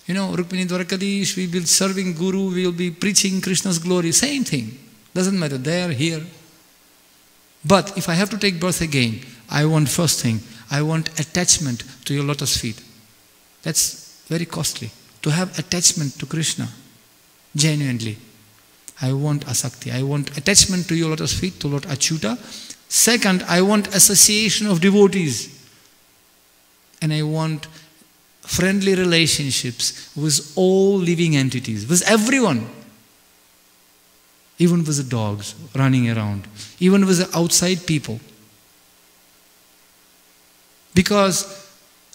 Rukmini Dwarakadish, we'll be serving Guru, we'll be preaching Krishna's glory, same thing. Doesn't matter, there, here. But if I have to take birth again, I want first thing, I want attachment to your lotus feet. That's very costly. To have attachment to Krishna, genuinely. I want asakti. I want attachment to your lotus feet, to Lord Achyuta. Second, I want association of devotees. And I want friendly relationships with all living entities, with everyone. Even with the dogs running around, even with the outside people. Because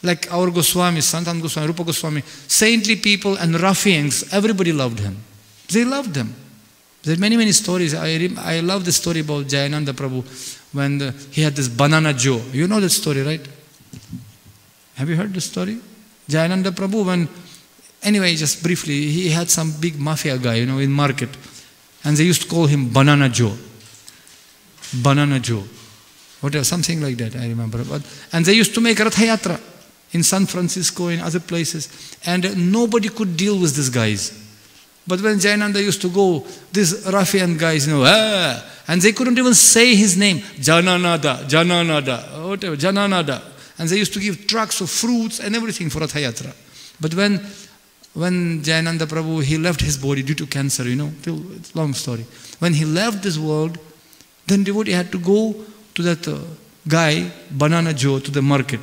like our Goswamis, Sanatan Goswami, Rupa Goswami, saintly people and ruffians, everybody loved him. They loved him. There are many, many stories. I love the story about Jayananda Prabhu when he had this banana Joe. You know that story, right? Have you heard the story? Jayananda Prabhu, anyway, just briefly, he had some big mafia guy, in market. And they used to call him Banana Joe. Banana Joe. Whatever, something like that, I remember. And they used to make Ratha Yatra in San Francisco, in other places. And nobody could deal with these guys. But when Jayananda used to go, these ruffian guys, and they couldn't even say his name. Jananada, whatever, Jananada. And they used to give trucks of fruits and everything for Ratha Yatra. But when Jayananda Prabhu, he left his body due to cancer, it's a long story. When he left this world, then devotee had to go to that guy, Banana Joe, to the market.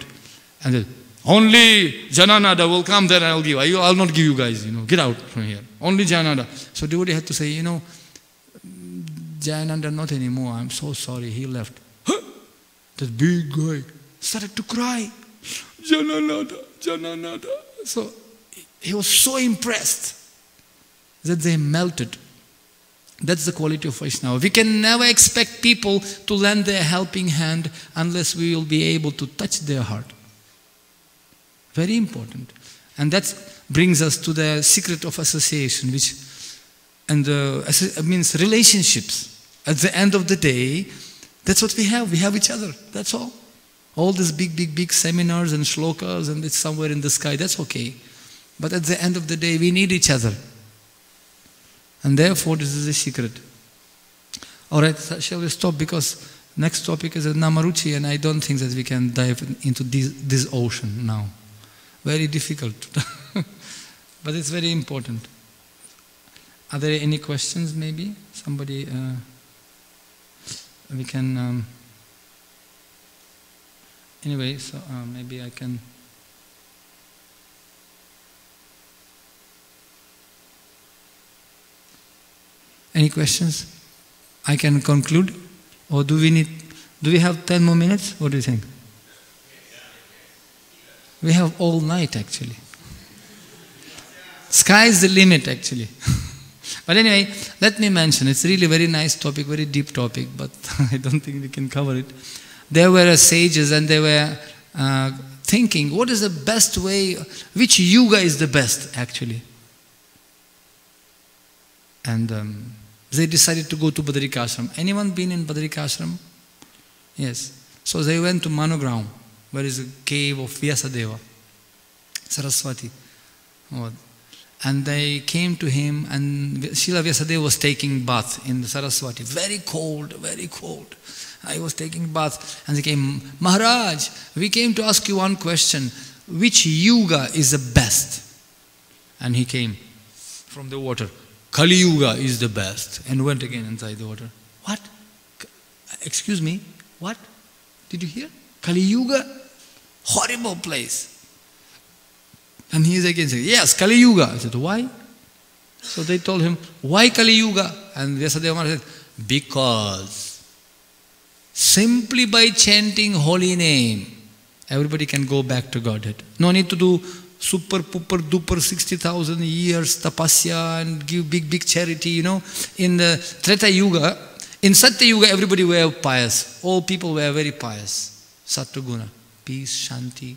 And then, only Jananada will come there and I'll give. I'll not give you guys, get out from here. Only Jananada. So devotee had to say, Jayananda not anymore, I'm so sorry, he left. That big guy started to cry. Jananada, Jananada. So he was so impressed that they melted. That's the quality of Vaishnava. We can never expect people to lend their helping hand unless we will be able to touch their heart. Very important. And that brings us to the secret of association, which means relationships. At the end of the day, that's what we have. We have each other. That's all. All these big seminars and shlokas and it's somewhere in the sky, that's okay. But at the end of the day, we need each other. And therefore, this is the secret. All right, shall we stop? Because next topic is a Namaruchi, and I don't think that we can dive into this ocean now. Very difficult. But it's very important. Are there any questions, maybe? Somebody, we can... anyway, so maybe I can... Any questions? I can conclude? Or do we have 10 more minutes? What do you think? We have all night actually. Sky is the limit actually. But anyway, let me mention, it's really a very nice topic, very deep topic, but I don't think we can cover it. There were sages and they were thinking, what is the best way, which yoga is the best actually? And they decided to go to Badrikashram. Anyone been in Badrikashram? Yes. So they went to Manogram, where is a cave of Vyasadeva, Saraswati. And they came to him, and Srila Vyasadeva was taking bath in the Saraswati. Very cold, very cold. I was taking bath, and they came, Maharaj, we came to ask you one question. Which yoga is the best? And he came from the water. Kali Yuga is the best. And went again inside the water. What? Excuse me? What? Did you hear? Kali Yuga? Horrible place. And he is again saying, yes, Kali Yuga. I said, why? So they told him, why Kali Yuga? And Vyasadeva said, because simply by chanting holy name, everybody can go back to Godhead. No need to do super, pupper, duper, 60,000 years tapasya and give big charity, In the Treta Yuga, in Satya Yuga, everybody were pious. All people were very pious. Sattva-guna, peace, shanti.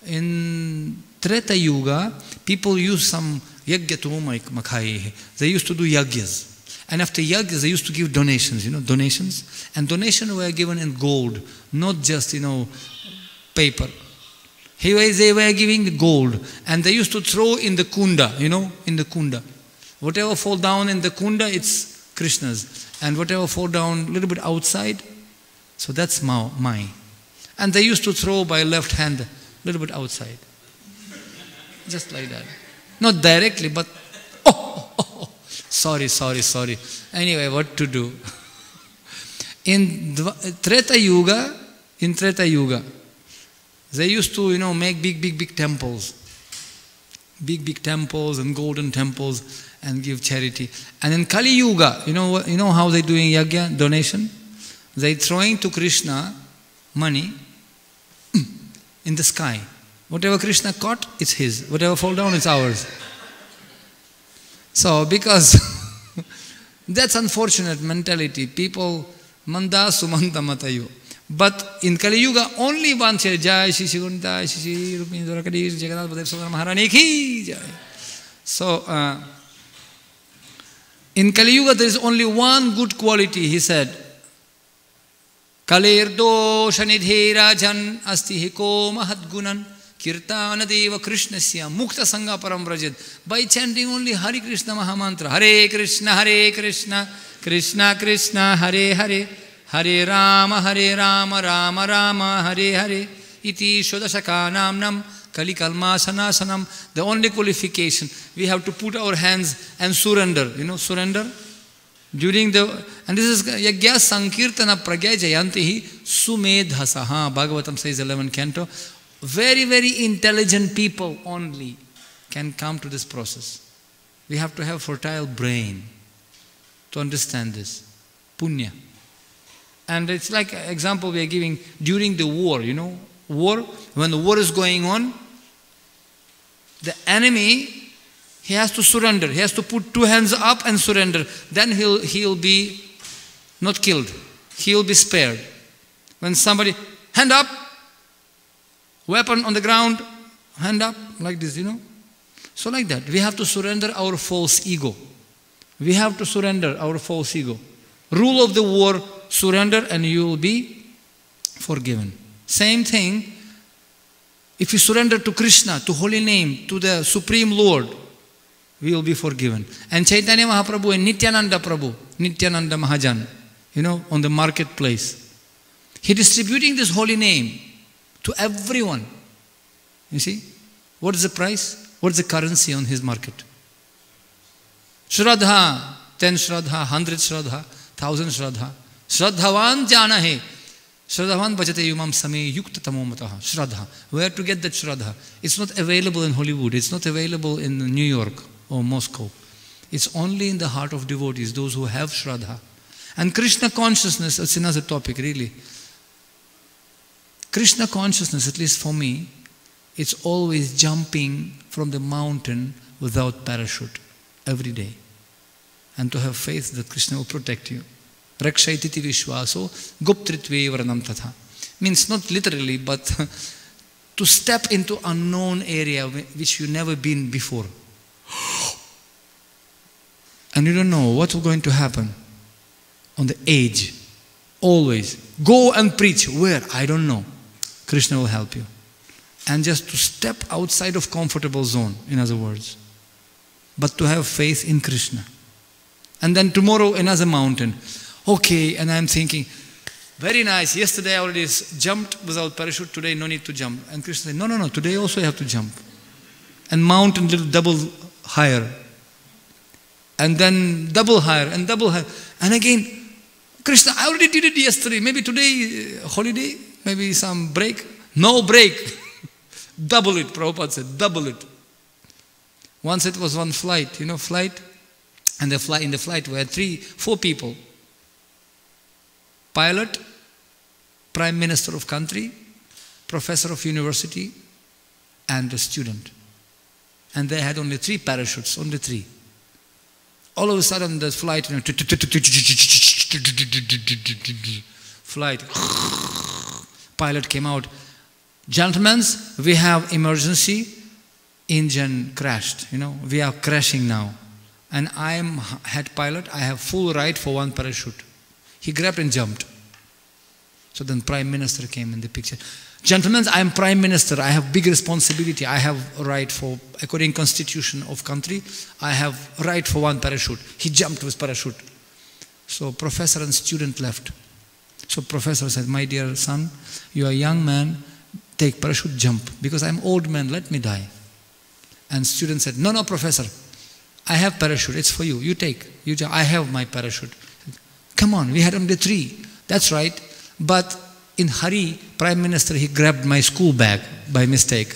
In Treta Yuga, people used some yagya makhai. They used to do yagyas. And after yagyas, they used to give donations, donations. And donations were given in gold, not just, paper. They were giving gold, and they used to throw in the kunda, in the kunda. Whatever fall down in the kunda, it's Krishna's. And whatever fall down a little bit outside, so that's mine. And they used to throw by left hand a little bit outside. Just like that. Not directly, but sorry. Anyway, what to do? In Treta Yuga, they used to, make big temples. Big temples and golden temples and give charity. And in Kali Yuga, you know how they're doing yagya, donation? They're throwing to Krishna money in the sky. Whatever Krishna caught, it's his. Whatever fall down, it's ours. So, because that's unfortunate mentality. People, manda sumanta matayo. But in Kali Yuga, only one says, Jai Shri Shigunta, Shri Rupini Dwarakadir, Jagannath Badev Sundar Maharani ki Jai. So, in Kali Yuga, there is only one good quality, he said. Kalerdo Shanidhe Rajan Asti Hiko Mahatgunan Kirtana Deva Krishnasya Mukta Sangha Param Vrajad. By chanting only Hare Krishna Mahamantra, Hare Krishna, Krishna Krishna, Hare Hare, Hare Rama, Rama Rama, Hare Hare, Iti Shodashaka Namnam, Kali Kalma Sanasanam. The only qualification, we have to put our hands and surrender. Surrender? During and this is Yagya Sankirtana Pragya Jayantihi Sumedhasaha. Bhagavatam says 11th canto. Very, very intelligent people only can come to this process. We have to have fertile brain to understand this. Punya. And it's like an example we are giving during the war, war, when the war is going on, the enemy, he has to surrender. He has to put two hands up and surrender. Then he'll be not killed. He'll be spared. When somebody, hand up, weapon on the ground, hand up, like this, So like that, we have to surrender our false ego. We have to surrender our false ego. Rule of the war, surrender and you will be forgiven. Same thing, if you surrender to Krishna, to Holy Name, to the Supreme Lord, we will be forgiven. And Chaitanya Mahaprabhu and Nityananda Prabhu, Nityananda Mahajan, on the marketplace, he distributing this holy name to everyone. You see, what is the price? What is the currency on his market? Shraddha, 10 Shraddha, 100 Shraddha, 1000 Shraddha. Shraddhavan jana hai. Shraddhavan bhajate yumam same yukta tamomataha. Shraddha. Where to get that Shraddha? It's not available in Hollywood. It's not available in New York or Moscow. It's only in the heart of devotees, those who have Shraddha. And Krishna consciousness, it's another topic really. Krishna consciousness, at least for me, it's always jumping from the mountain without parachute every day. And to have faith that Krishna will protect you. Rakshaititi vishwaso guptritve varanam tatha. Means not literally, but to step into unknown area which you've never been before. And you don't know what's going to happen on the edge. Always. Go and preach. Where? I don't know. Krishna will help you. And just to step outside of comfortable zone, in other words. But to have faith in Krishna. And then tomorrow another mountain. Okay, and I'm thinking, very nice. Yesterday I already jumped without parachute. Today no need to jump. And Krishna said, no. Today also you have to jump. And mountain little double higher. And then double higher and double higher. And again, Krishna, I already did it yesterday. Maybe today, holiday, maybe some break. No break. Double it, Prabhupada said, double it. Once it was one flight, flight. And in the flight were 4 people. Pilot, Prime Minister of country, Professor of university, and a student. And they had only 3 parachutes, only 3. All of a sudden the flight, flight, pilot came out. Gentlemen, we have emergency, engine crashed, we are crashing now. And I am head pilot, I have full right for 1 parachute. He grabbed and jumped. So then Prime Minister came in the picture. Gentlemen, I am Prime Minister, I have big responsibility, I have a right for, according to constitution of country, I have right for one parachute. He jumped with parachute. So professor and student left. So professor said, my dear son, you are a young man, take parachute, jump. Because I am old man, let me die. And student said, no, no, professor, I have parachute, it's for you, you take. You jump. I have my parachute. Come on, we had only 3. That's right. But in hurry, Prime Minister, he grabbed my school bag by mistake.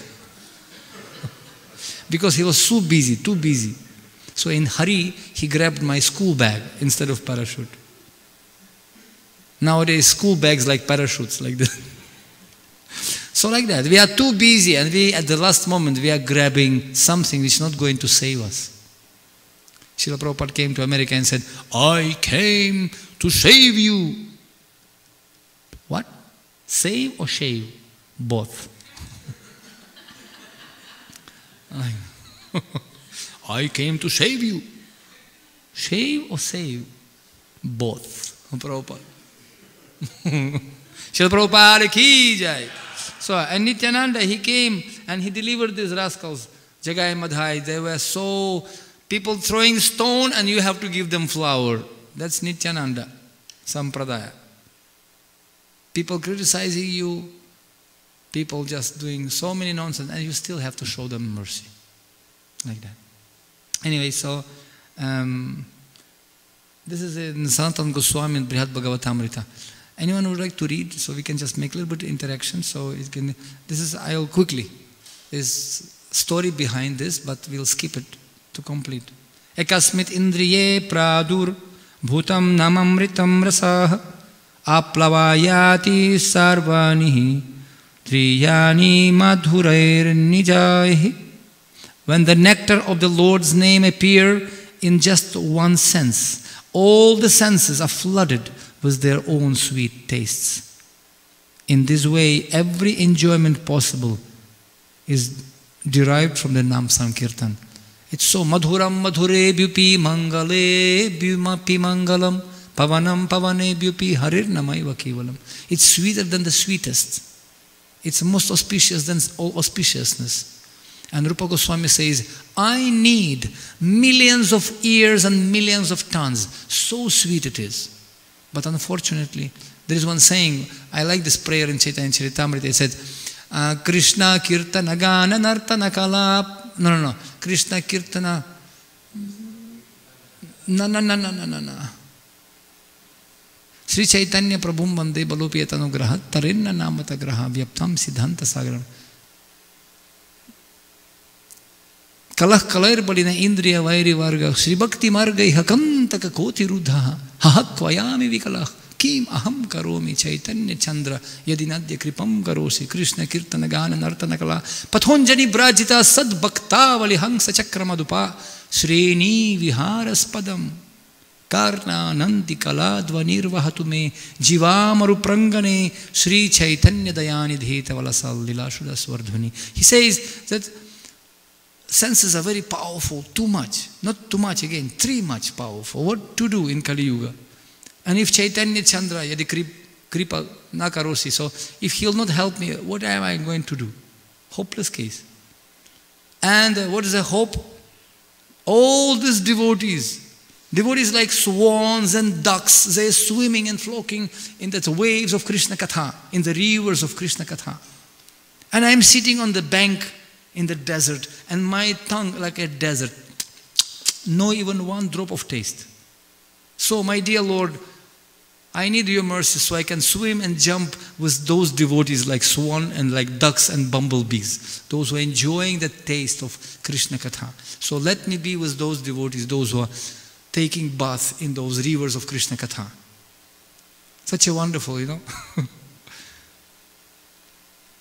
Because he was so busy, too busy. So in hurry, he grabbed my school bag instead of parachute. Nowadays, school bags like parachutes, like this. So like that, we are too busy and we, at the last moment, we are grabbing something which is not going to save us. Srila Prabhupada came to America and said, I came to save you. What? Save or shave? Both. I came to save you. Shave or save? Both. Prabhupada. Srila Prabhupada ki jai. So, and Nityananda, he came and he delivered these rascals. Jagai Madhai, they were so, people throwing stone and you have to give them flower. That's Nityananda, Sampradaya. People criticizing you, people just doing so many nonsense, and you still have to show them mercy. Like that. Anyway, so, this is in Sanatana Goswami and Brihad Bhagavatamrita. Anyone would like to read? So we can just make a little bit of interaction. So it can, this is, I'll quickly, there's story behind this, but we'll skip it to complete. Ekasmit indriye pradur bhutam namamritam rasah aplavayati sarvanihi triyani madhurair nijaihi. When the nectar of the Lord's name appear in just one sense, all the senses are flooded with their own sweet tastes. In this way, every enjoyment possible is derived from the Nam Sankirtan. It's so madhuram madhure byupi mangale byumapi mangalam pavanam pavane byupi harir namaiva kevalam. It's sweeter than the sweetest. It's most auspicious than all auspiciousness. And Rupa Goswami says, I need millions of ears and millions of tongues. So sweet it is. But unfortunately, there is one saying, I like this prayer in Chaitanya Charitamrita. It said, Krishna Kirtana Gana Nartana Kala. No. Krishna Kirtana. No. Sri Chaitanya Prabhum Vande Balopiyatanu Graha Tarinna Namata Graha Vyaptam Siddhanta Sagaram. Kalah kalair balina indriya vairi varga Sri Bhakti margai hakantaka koti rudha hahatvayami vikalah kim aham karomi Chaitanya Chandra yadinadya kripam karosi Krishna kirtana gana nartana kala pathonjani brajita sad bhaktavali hangsa chakramadupa Sreni viharaspadam karna nandi kala dvanirvahatu me jivamaru prangane Sri Chaitanya dayani dheta valasal lilashuda swardhuni. He says that senses are very powerful, too much. Not too much again, too much powerful. What to do in Kali Yuga? And if Chaitanya Chandra, yadi kripa nakarosi, so if he'll not help me, what am I going to do? Hopeless case. And what is the hope? All these devotees like swans and ducks, they're swimming and flocking in the waves of Krishna Katha, in the rivers of Krishna Katha. And I'm sitting on the bank in the desert, and my tongue like a desert, no even one drop of taste. So my dear Lord, I need your mercy so I can swim and jump with those devotees like swan and like ducks and bumblebees, those who are enjoying the taste of Krishna Katha. So let me be with those devotees, those who are taking bath in those rivers of Krishna Katha. Such a wonderful,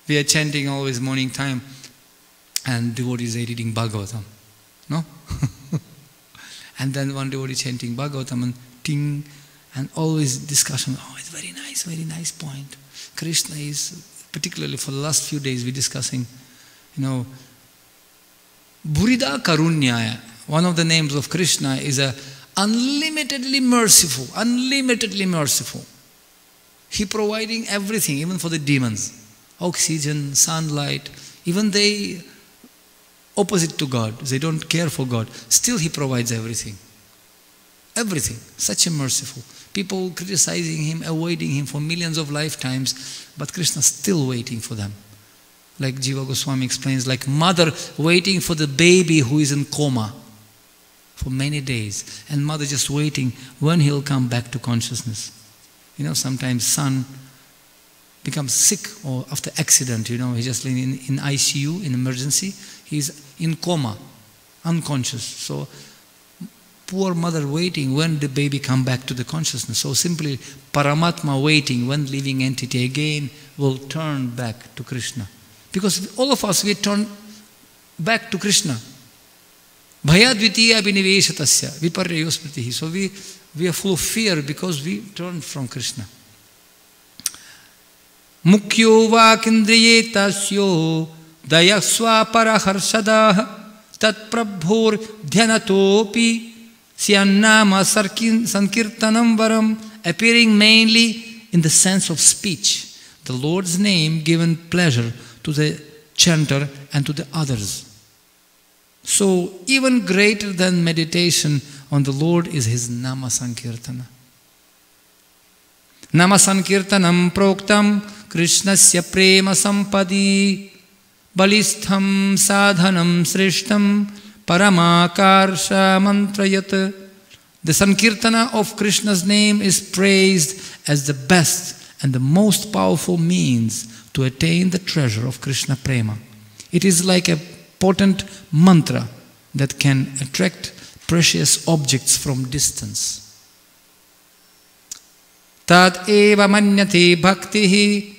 We are chanting always morning time, and devotees are reading Bhagavatam, no? And then one devotee chanting Bhagavatam and ting, and always discussion, oh, it's very nice point. Krishna is, particularly for the last few days, we're discussing, Burida Karunyaya, one of the names of Krishna is a unlimitedly merciful. He providing everything, even for the demons. oxygen, sunlight, even they opposite to God, they don't care for God, still He provides everything. Everything. Such a merciful. People criticizing Him, avoiding Him for millions of lifetimes, but Krishna still waiting for them. Like Jiva Goswami explains, like mother waiting for the baby who is in coma for many days, and mother just waiting when he'll come back to consciousness. You know, sometimes son becomes sick or after accident, you know, he's just in ICU, in emergency, he's in coma, unconscious. So poor mother waiting when the baby come back to the consciousness. So simply Paramatma waiting when living entity again will turn back to Krishna. Because all of us, we turn back to Krishna. Bhayadvitiya abhiniveshatasya viparyayo smritihi. So we are full of fear because we turn from Krishna. Mukhyo va kindriye tasyo dayasva paraharsadah tat prabhur dhyanatopi syannama sankirtanam varam, appearing mainly in the sense of speech. The Lord's name given pleasure to the chanter and to the others. So even greater than meditation on the Lord is His Nama Sankirtana. Nama Sankirtanam proktam Krishnasya prema sampadi balistham sadhanam srishtam paramakarsha mantrayat. The Sankirtana of Krishna's name is praised as the best and the most powerful means to attain the treasure of Krishna prema. It is like a potent mantra that can attract precious objects from distance. Tad eva manyate bhaktihi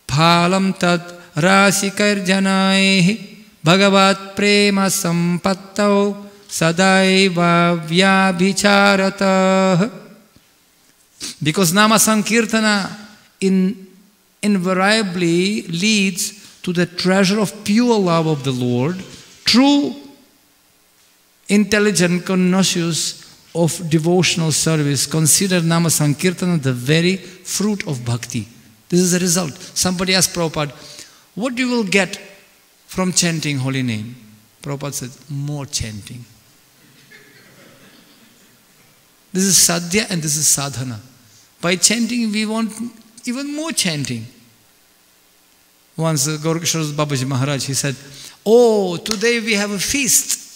phalam tad rasikarjanaihi bhagavat prema sampattau sadaiva vyabhicharatah. Because Nama Sankirtana invariably leads to the treasure of pure love of the Lord, true, intelligent connoisseurs of devotional service consider Nama Sankirtana the very fruit of bhakti. This is the result. Somebody asked Prabhupada, what you will get from chanting holy name? Prabhupada said, more chanting. This is sadhya and this is sadhana. By chanting, we want even more chanting. Once Gaurkishore Babaji Maharaj, he said, oh, today we have a feast.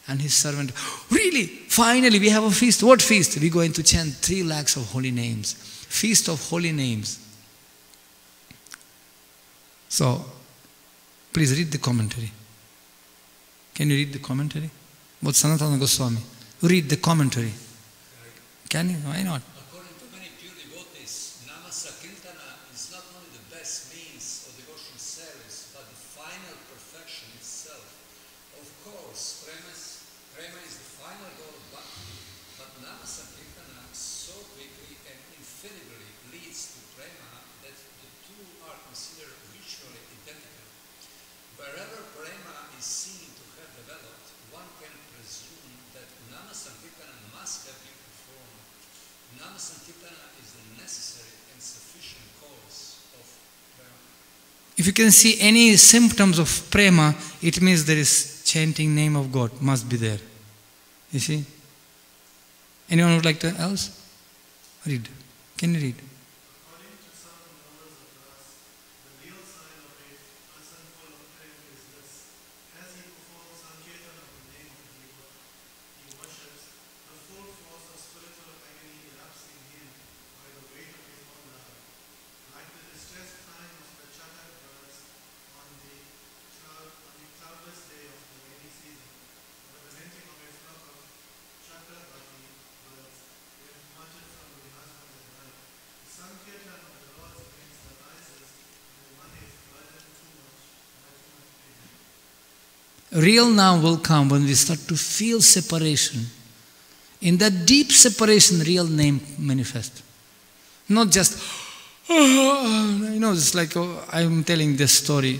And his servant, really? Finally, we have a feast. What feast? We're going to chant 3 lakhs of holy names. Feast of holy names. So, please read the commentary. Can you read the commentary? About Sanatana Goswami. Read the commentary. Can you? Why not? According to many pure devotees, Nama Sankirtana is not only the best means of devotional service, but the final perfection itself. Of course, prema is the final goal of bhakti, but Nama Sankirtana so quickly and infallibly leads to prema that the two are considered mutually identical. Wherever prema is seen to have developed, one can presume that Nama Sankirtana must have been performed. Nama Sankirtana is the necessary and sufficient cause of prema. If you can see any symptoms of prema, it means there is chanting name of God, must be there. You see? Anyone would like to else? Read. Can you read? According to some knowledge of us, the real sign of a person full of prema is this. As he performs Sankirtan of the name of the he worships, the full force of spiritual agony erupts in him by the weight of his own love. Like the distressed crying of the chatak birds on the cloudless day of the rainy season, or the lamenting of a flock of chakrabati birds when departed from the husband at night. The Sankirtan of the Lord's wings arises when one is burdened too much by too much pain. Real now will come when we start to feel separation. In that deep separation, real name manifests. Not just, it's like I'm telling this story.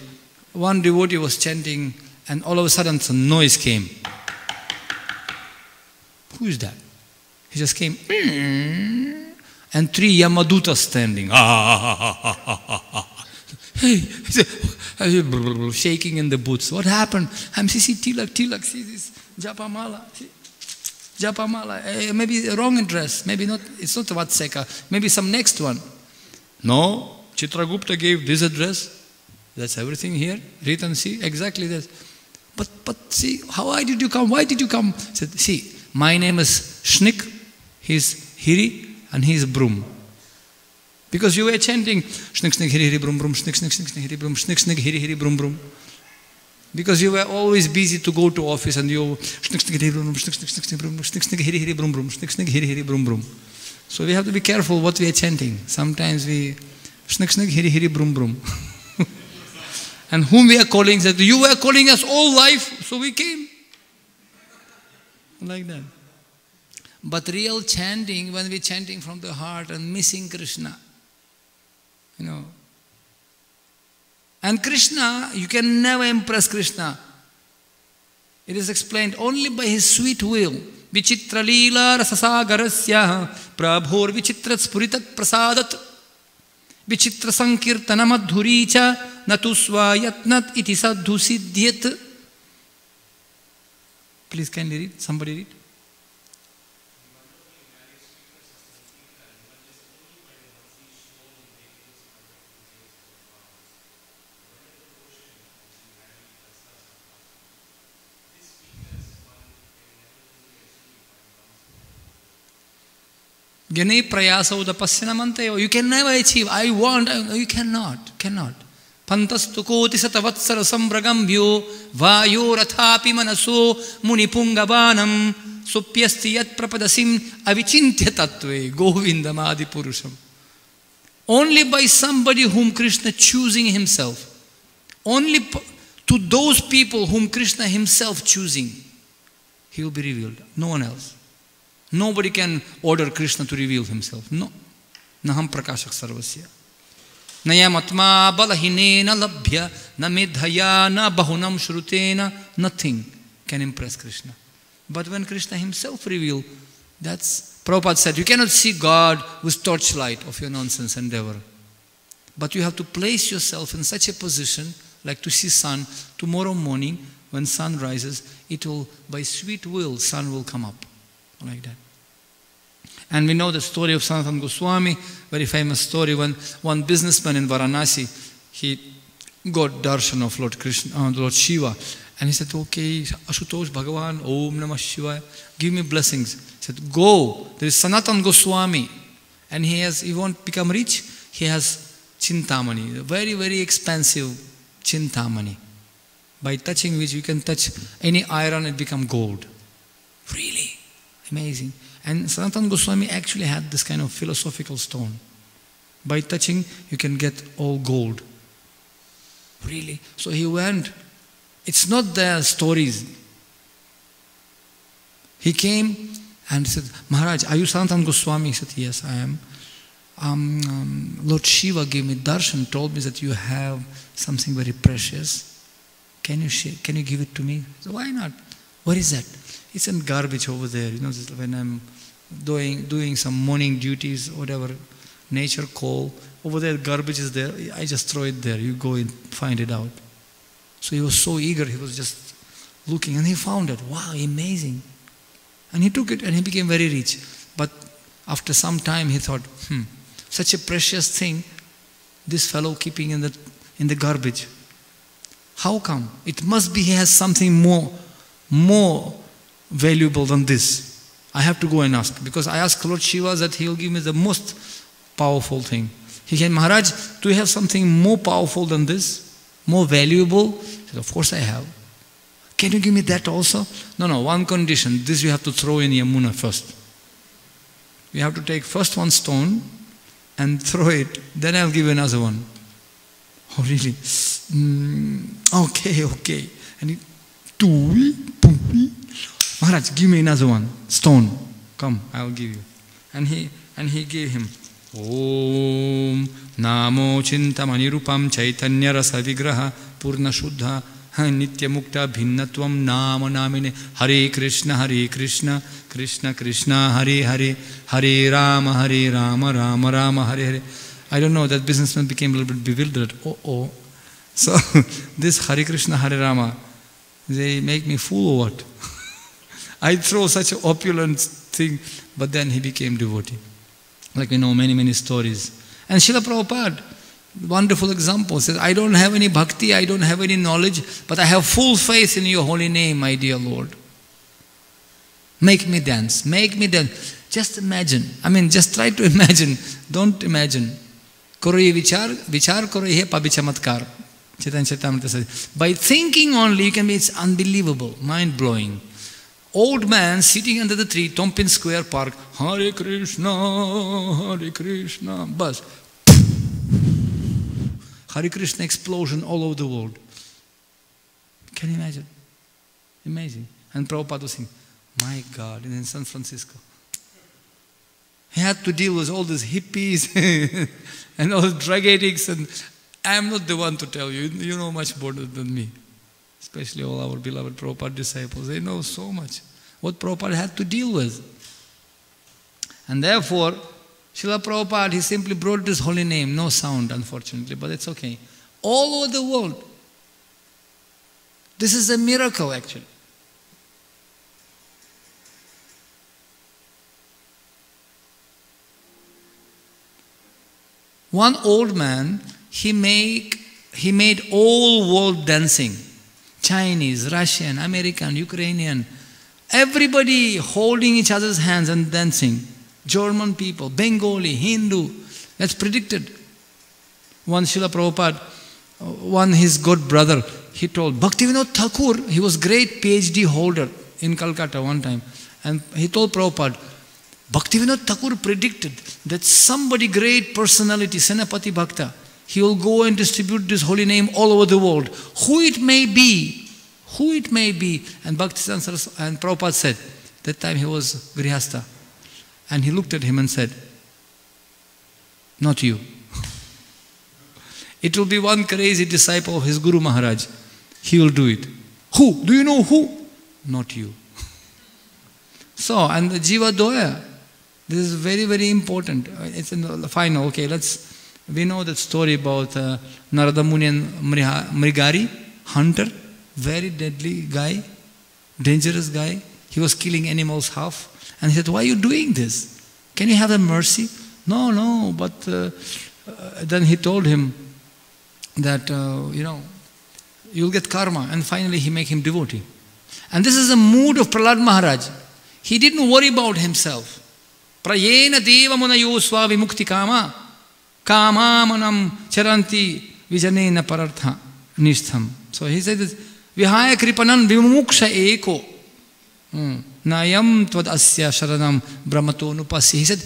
One devotee was chanting and all of a sudden some noise came. Who is that? He just came. And 3 Yamadutas standing. Hey, shaking in the boots. What happened? I'm see tilak, see this japamala. Japamala, maybe wrong address, maybe not, it's not Vatseka, maybe some next one. No, Chitragupta gave this address, that's everything here, read and see, exactly that. But see, why did you come? Why did you come? He said, see, my name is Shnik, he's Hiri, and he's Brum. Because you were chanting, Shnik, Shnik, Hiri, Hiri, Brum, Brum, Shnik, Shnik, Shnik, Hiri, Brum, Shnik, Shnik, Hiri, Hiri, Brum, Brum. Because you were always busy to go to office and you shnik shnik hiri brum shnik shnik shnik brum shnik shnik hiri hiri brum brum shnik shnik hiri hiri brum brum. So we have to be careful what we are chanting. Sometimes we shnik shnik hiri hiri brum brum. And whom we are calling, that you were calling us all life, so we came. Like that. But real chanting, when we are chanting from the heart and missing Krishna, you know. And Krishna, you can never impress Krishna. It is explained only by his sweet will. Vichitra leela rasasagarasya prabhor vichitra spuritat prasadat vichitra sankirtana madhuricha natusva yatnat iti sadhu siddhyat. Please kindly read. Somebody read. Gane prayasa udapasyanamanteo. You can never achieve. I want. You cannot. Cannot. Pantastu koti satavatsara sambragambhyo vayo rathapi manaso munipungavanam supyasti yat prapadasim avichintya tattve govindam adi purusham. Only by somebody whom Krishna choosing himself. Only to those people whom Krishna himself choosing, he will be revealed. No one else. Nobody can order Krishna to reveal himself. No. Naham prakashak sarvasya. Nayamatma balahinena labhya na medhaya na bahunam shrutena. Nothing can impress Krishna. But when Krishna himself revealed, that's, Prabhupada said, you cannot see God with torchlight of your nonsense endeavor. But you have to place yourself in such a position, like to see sun, tomorrow morning, when sun rises, it will, by sweet will, sun will come up. Like that. And we know the story of Sanatana Goswami, very famous story, when one businessman in Varanasi, he got darshan of Lord Krishna, Lord Shiva, and he said, okay, Ashutosh Bhagavan, Om Namah Shivaya, give me blessings. He said, go, there is Sanatana Goswami, and he won't become rich, he has Chintamani, very, very expensive Chintamani, by touching which you can touch any iron and become gold. Really? Amazing. And Sanatana Goswami actually had this kind of philosophical stone. By touching, you can get all gold. Really? So he went. It's not their stories. He came and said, Maharaj, are you Sanatana Goswami? He said, yes, I am. Lord Shiva gave me darshan, told me that you have something very precious. Can you give it to me? So why not? What is that? It's in garbage over there. You know, when I'm doing some morning duties, whatever, nature call, over there garbage is there, I just throw it there. You go and find it out. So he was so eager, he was just looking and he found it. Wow, amazing. And he took it and he became very rich. But after some time he thought, such a precious thing, this fellow keeping in the garbage. How come? It must be he has something more valuable than this. I have to go and ask. Because I asked Lord Shiva that he will give me the most powerful thing. He said, Maharaj, do you have something more powerful than this? More valuable? He said, of course I have. Can you give me that also? No, one condition. This you have to throw in Yamuna first. You have to take first one stone and throw it. Then I'll give you another one. Oh, really? Okay. And he, Maharaj, give me another one, stone. Come, I will give you. And he gave him. Om Namo Chintamani Rupam Chaitanya Rasa Vigraha Purna Shuddha Nitya Mukta Bhinnatvam Nama Namine Hare Krishna Krishna Krishna Hare Hare Hare Rama Rama Rama Hare Hare I don't know, that businessman became a little bit bewildered. Oh. So this Hare Krishna, Hare Rama, they make me fool or what? I throw such an opulent thing, but then he became devotee. Like we know many stories. And Srila Prabhupada, wonderful example, says, I don't have any bhakti, I don't have any knowledge, but I have full faith in your holy name, my dear Lord. Make me dance, make me dance. Just imagine, just try to imagine, don't imagine. Karo ye vichar karo ye pabichamatkar. Chaitanya Charitamrita says, by thinking only, you can be, it's unbelievable, mind-blowing. Old man sitting under the tree, Tompin Square Park, Hare Krishna, bus. Hare Krishna explosion all over the world. Can you imagine? Amazing. And Prabhupada was saying, my God, in San Francisco. He had to deal with all these hippies and all the drug addicts, and I am not the one to tell you. You know much more than me. Especially all our beloved Prabhupada disciples. They know so much what Prabhupada had to deal with. And therefore, Srila Prabhupada, he simply brought this holy name. No sound, unfortunately, but it's okay. All over the world. This is a miracle, actually. One old man, he made all world dancing. Chinese, Russian, American, Ukrainian. Everybody holding each other's hands and dancing. German people, Bengali, Hindu. That's predicted. One Srila Prabhupada, his good brother, he told, Bhaktivinoda Thakur, he was great PhD holder in Calcutta one time. And he told Prabhupada, Bhaktivinoda Thakur predicted that somebody great personality, Senapati Bhakta, he will go and distribute this holy name all over the world. Who it may be, and Bhaktisiddhanta and Prabhupada said, that time he was Grihastha, and he looked at him and said, not you. It will be one crazy disciple of his Guru Maharaj. He will do it. Who? Do you know who? Not you. So, and the Jiva Doya, this is very important. It's in the final. Okay, we know that story about Narada Muni and Mrigari, hunter, very deadly guy, dangerous guy. He was killing animals half. And he said, why are you doing this? Can you have a mercy? No, but then he told him that, you'll get karma. And finally he made him devotee. And this is the mood of Prahlad Maharaj. He didn't worry about himself. Prayena deva munayo swavi mukti kama kama manam charanti vijanena parartha nishtham. So he said this, vihaya kripanan vimuksha eko nayam tvad asya sharanam brahmato nupasya. He said,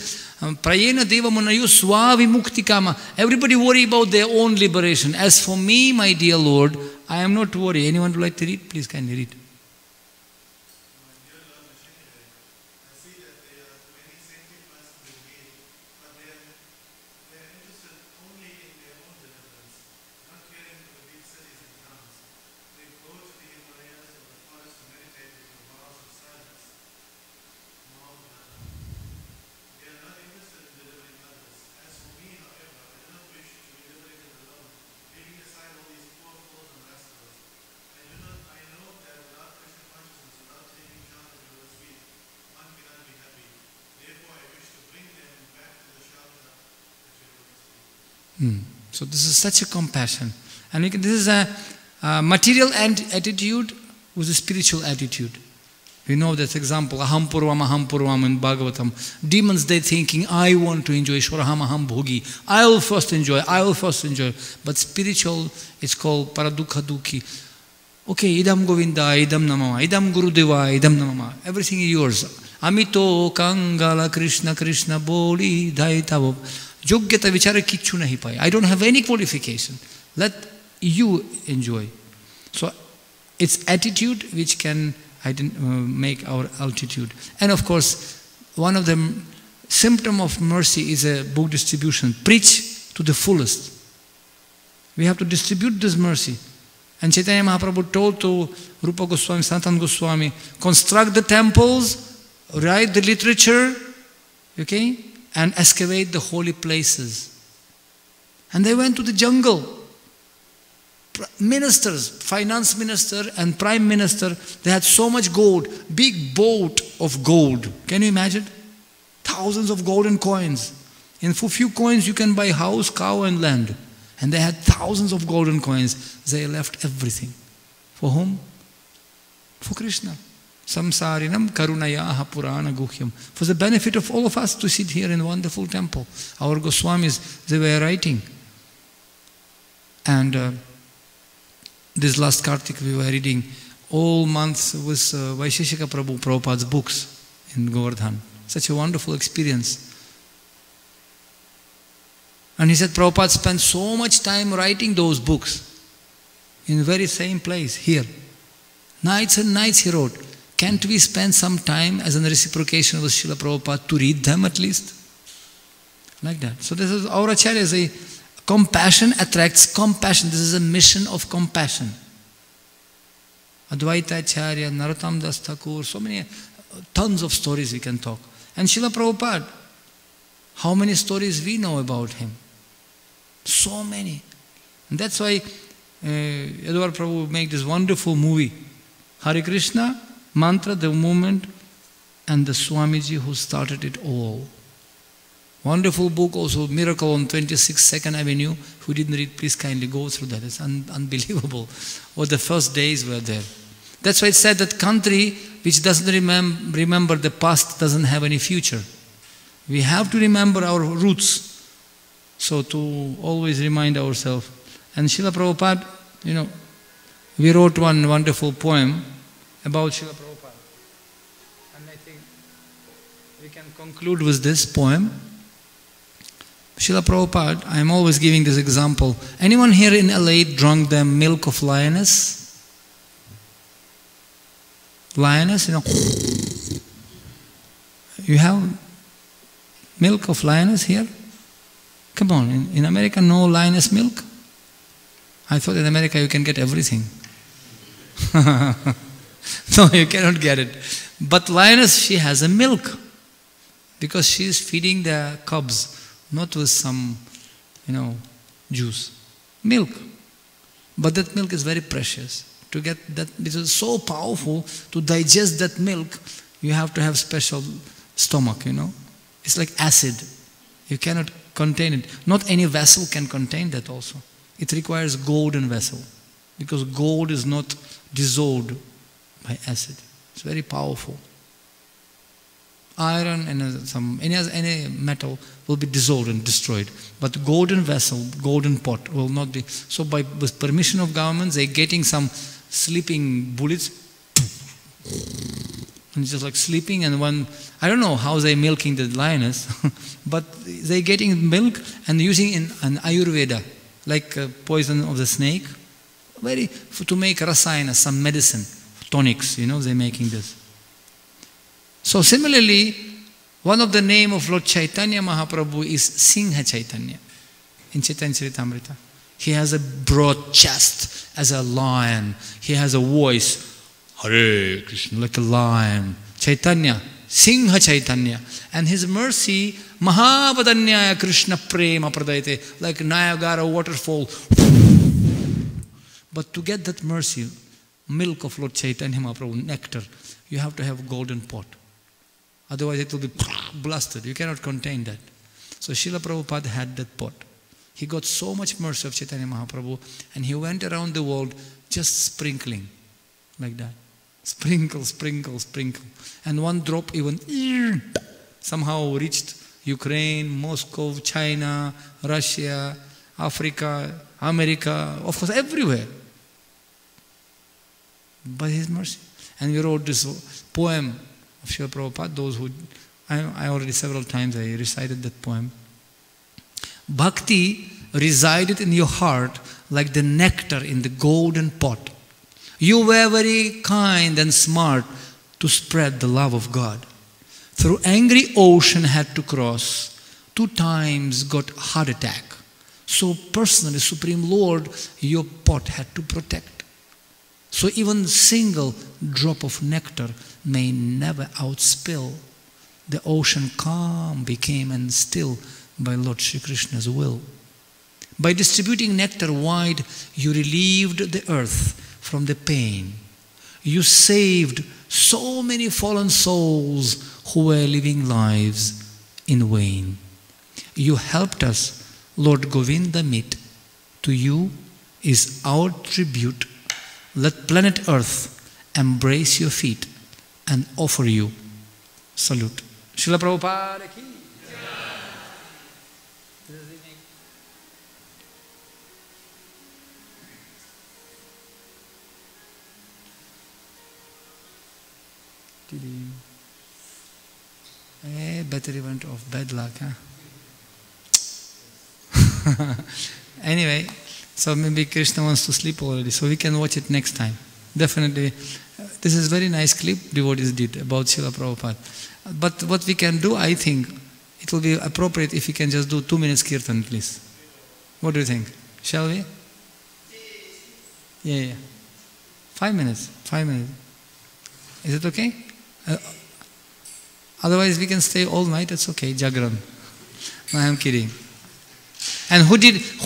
prayena deva munayo swavi mukti kama. Everybody worry about their own liberation. As for me, my dear Lord, I am not worried. Anyone would like to read? Please kindly read. So this is such a compassion. And this is a material attitude with a spiritual attitude. We know that example, aham purvam in Bhagavatam. Demons, they're thinking, I want to enjoy, Shwaraham aham bhogi. I will first enjoy. But spiritual, it's called paradukha dukhi. Okay, idam govinda, idam namama, idam gurudeva, idam namama. Everything is yours. Amito kangala Krishna Krishna boli dhaitavo. Yogyata vichara kichu nahi pai. I don't have any qualification. Let you enjoy. So it's attitude which can make our altitude. And of course, one of the symptom of mercy is a book distribution. Preach to the fullest. We have to distribute this mercy. And Chaitanya Mahaprabhu told to Rupa Goswami, Sanatana Goswami, construct the temples, write the literature, okay, and excavate the holy places. And they went to the jungle. Ministers, finance minister and prime minister, they had so much gold, big boat of gold. Can you imagine? Thousands of golden coins. And for few coins you can buy house, cow and land. And they had thousands of golden coins. They left everything. For whom? For Krishna. Samsarinam karunayaha purana guhyam. For the benefit of all of us to sit here in a wonderful temple. Our Goswamis, they were writing. And this last Kartik we were reading all months with Vaisheshika Prabhupada's books in Govardhan. Such a wonderful experience. And he said Prabhupada spent so much time writing those books in the very same place, here. Nights and nights he wrote. Can't we spend some time as a reciprocation with Srila Prabhupada to read them at least? Like that. So this is our Acharya say, compassion attracts compassion. This is a mission of compassion. Advaita Acharya, Narottam Das Thakur, so many, tons of stories we can talk. And Srila Prabhupada, how many stories we know about him? So many. And that's why Yadwar Prabhu make this wonderful movie. Hare Krishna, mantra, the movement, and the Swamiji who started it all. Wonderful book also, Miracle on 26 2nd Avenue. Who didn't read, please kindly go through that. It's unbelievable what the first days were there. That's why it's said that country which doesn't remember the past doesn't have any future. We have to remember our roots. So to always remind ourselves. And Srila Prabhupada, we wrote one wonderful poem about Srila Prabhupada. And I think we can conclude with this poem. Srila Prabhupada, I am always giving this example. Anyone here in LA drunk the milk of lioness? Lioness, You have milk of lioness here? Come on, in America no lioness milk? I thought in America you can get everything. No, you cannot get it. But lioness, she has a milk. Because she is feeding the cubs. Not with some, juice. Milk. But that milk is very precious. To get that, it is so powerful, to digest that milk, you have to have special stomach, It's like acid. You cannot contain it. Not any vessel can contain that also. It requires golden vessel. Because gold is not dissolved by acid. It's very powerful. Iron and any metal will be dissolved and destroyed. But golden vessel, golden pot will not be. So with permission of governments, they're getting some sleeping bullets. And it's just like sleeping, and I don't know how they're milking the lioness, but they're getting milk and using in an Ayurveda, like poison of the snake, to make rasayana, some medicine, tonics, they're making this. So similarly, one of the name of Lord Chaitanya Mahaprabhu is Singha Chaitanya in Chaitanya Charitamrita. He has a broad chest as a lion. He has a voice, Hare Krishna, like a lion. Chaitanya, Singha Chaitanya. And his mercy, Mahavadanyaya Krishna Prema Pradayate, like Niagara waterfall. But to get that mercy, milk of Lord Chaitanya Mahaprabhu, nectar, you have to have golden pot. Otherwise it will be blasted. You cannot contain that. So Srila Prabhupada had that pot. He got so much mercy of Chaitanya Mahaprabhu, and he went around the world just sprinkling like that. Sprinkle, sprinkle, sprinkle. And one drop even somehow reached Ukraine, Moscow, China, Russia, Africa, America, of course everywhere. By his mercy. And we wrote this poem of Srila Prabhupada, those who, I already several times I recited that poem. Bhakti resided in your heart like the nectar in the golden pot. You were very kind and smart to spread the love of God. Through angry ocean had to cross, 2 times got heart attack. So personally, Supreme Lord, your pot had to protect. So even single drop of nectar may never outspill. The ocean calm became and still by Lord Shri Krishna's will. By distributing nectar wide, you relieved the earth from the pain. You saved so many fallen souls who were living lives in vain. You helped us, Lord Govinda, meet. To you is our tribute. Let planet Earth embrace your feet and offer you salute. Srila Prabhupada ki. Battery went off, bad luck, huh? Anyway, so maybe Krishna wants to sleep already, so we can watch it next time. Definitely. This is very nice clip devotees did about Srila Prabhupada. But what we can do, I think, it will be appropriate if we can just do 2 minutes kirtan, please. What do you think? Shall we? Yeah. 5 minutes. 5 minutes. Is it okay? Otherwise we can stay all night, it's okay, Jagran. No, I'm kidding. And who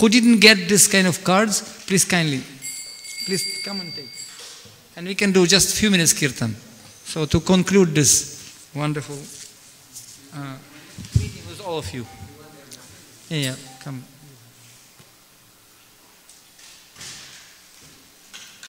didn't get this kind of cards, please kindly, please come and take. And we can do just few minutes kirtan. So to conclude this wonderful meeting with all of you. Yeah, come.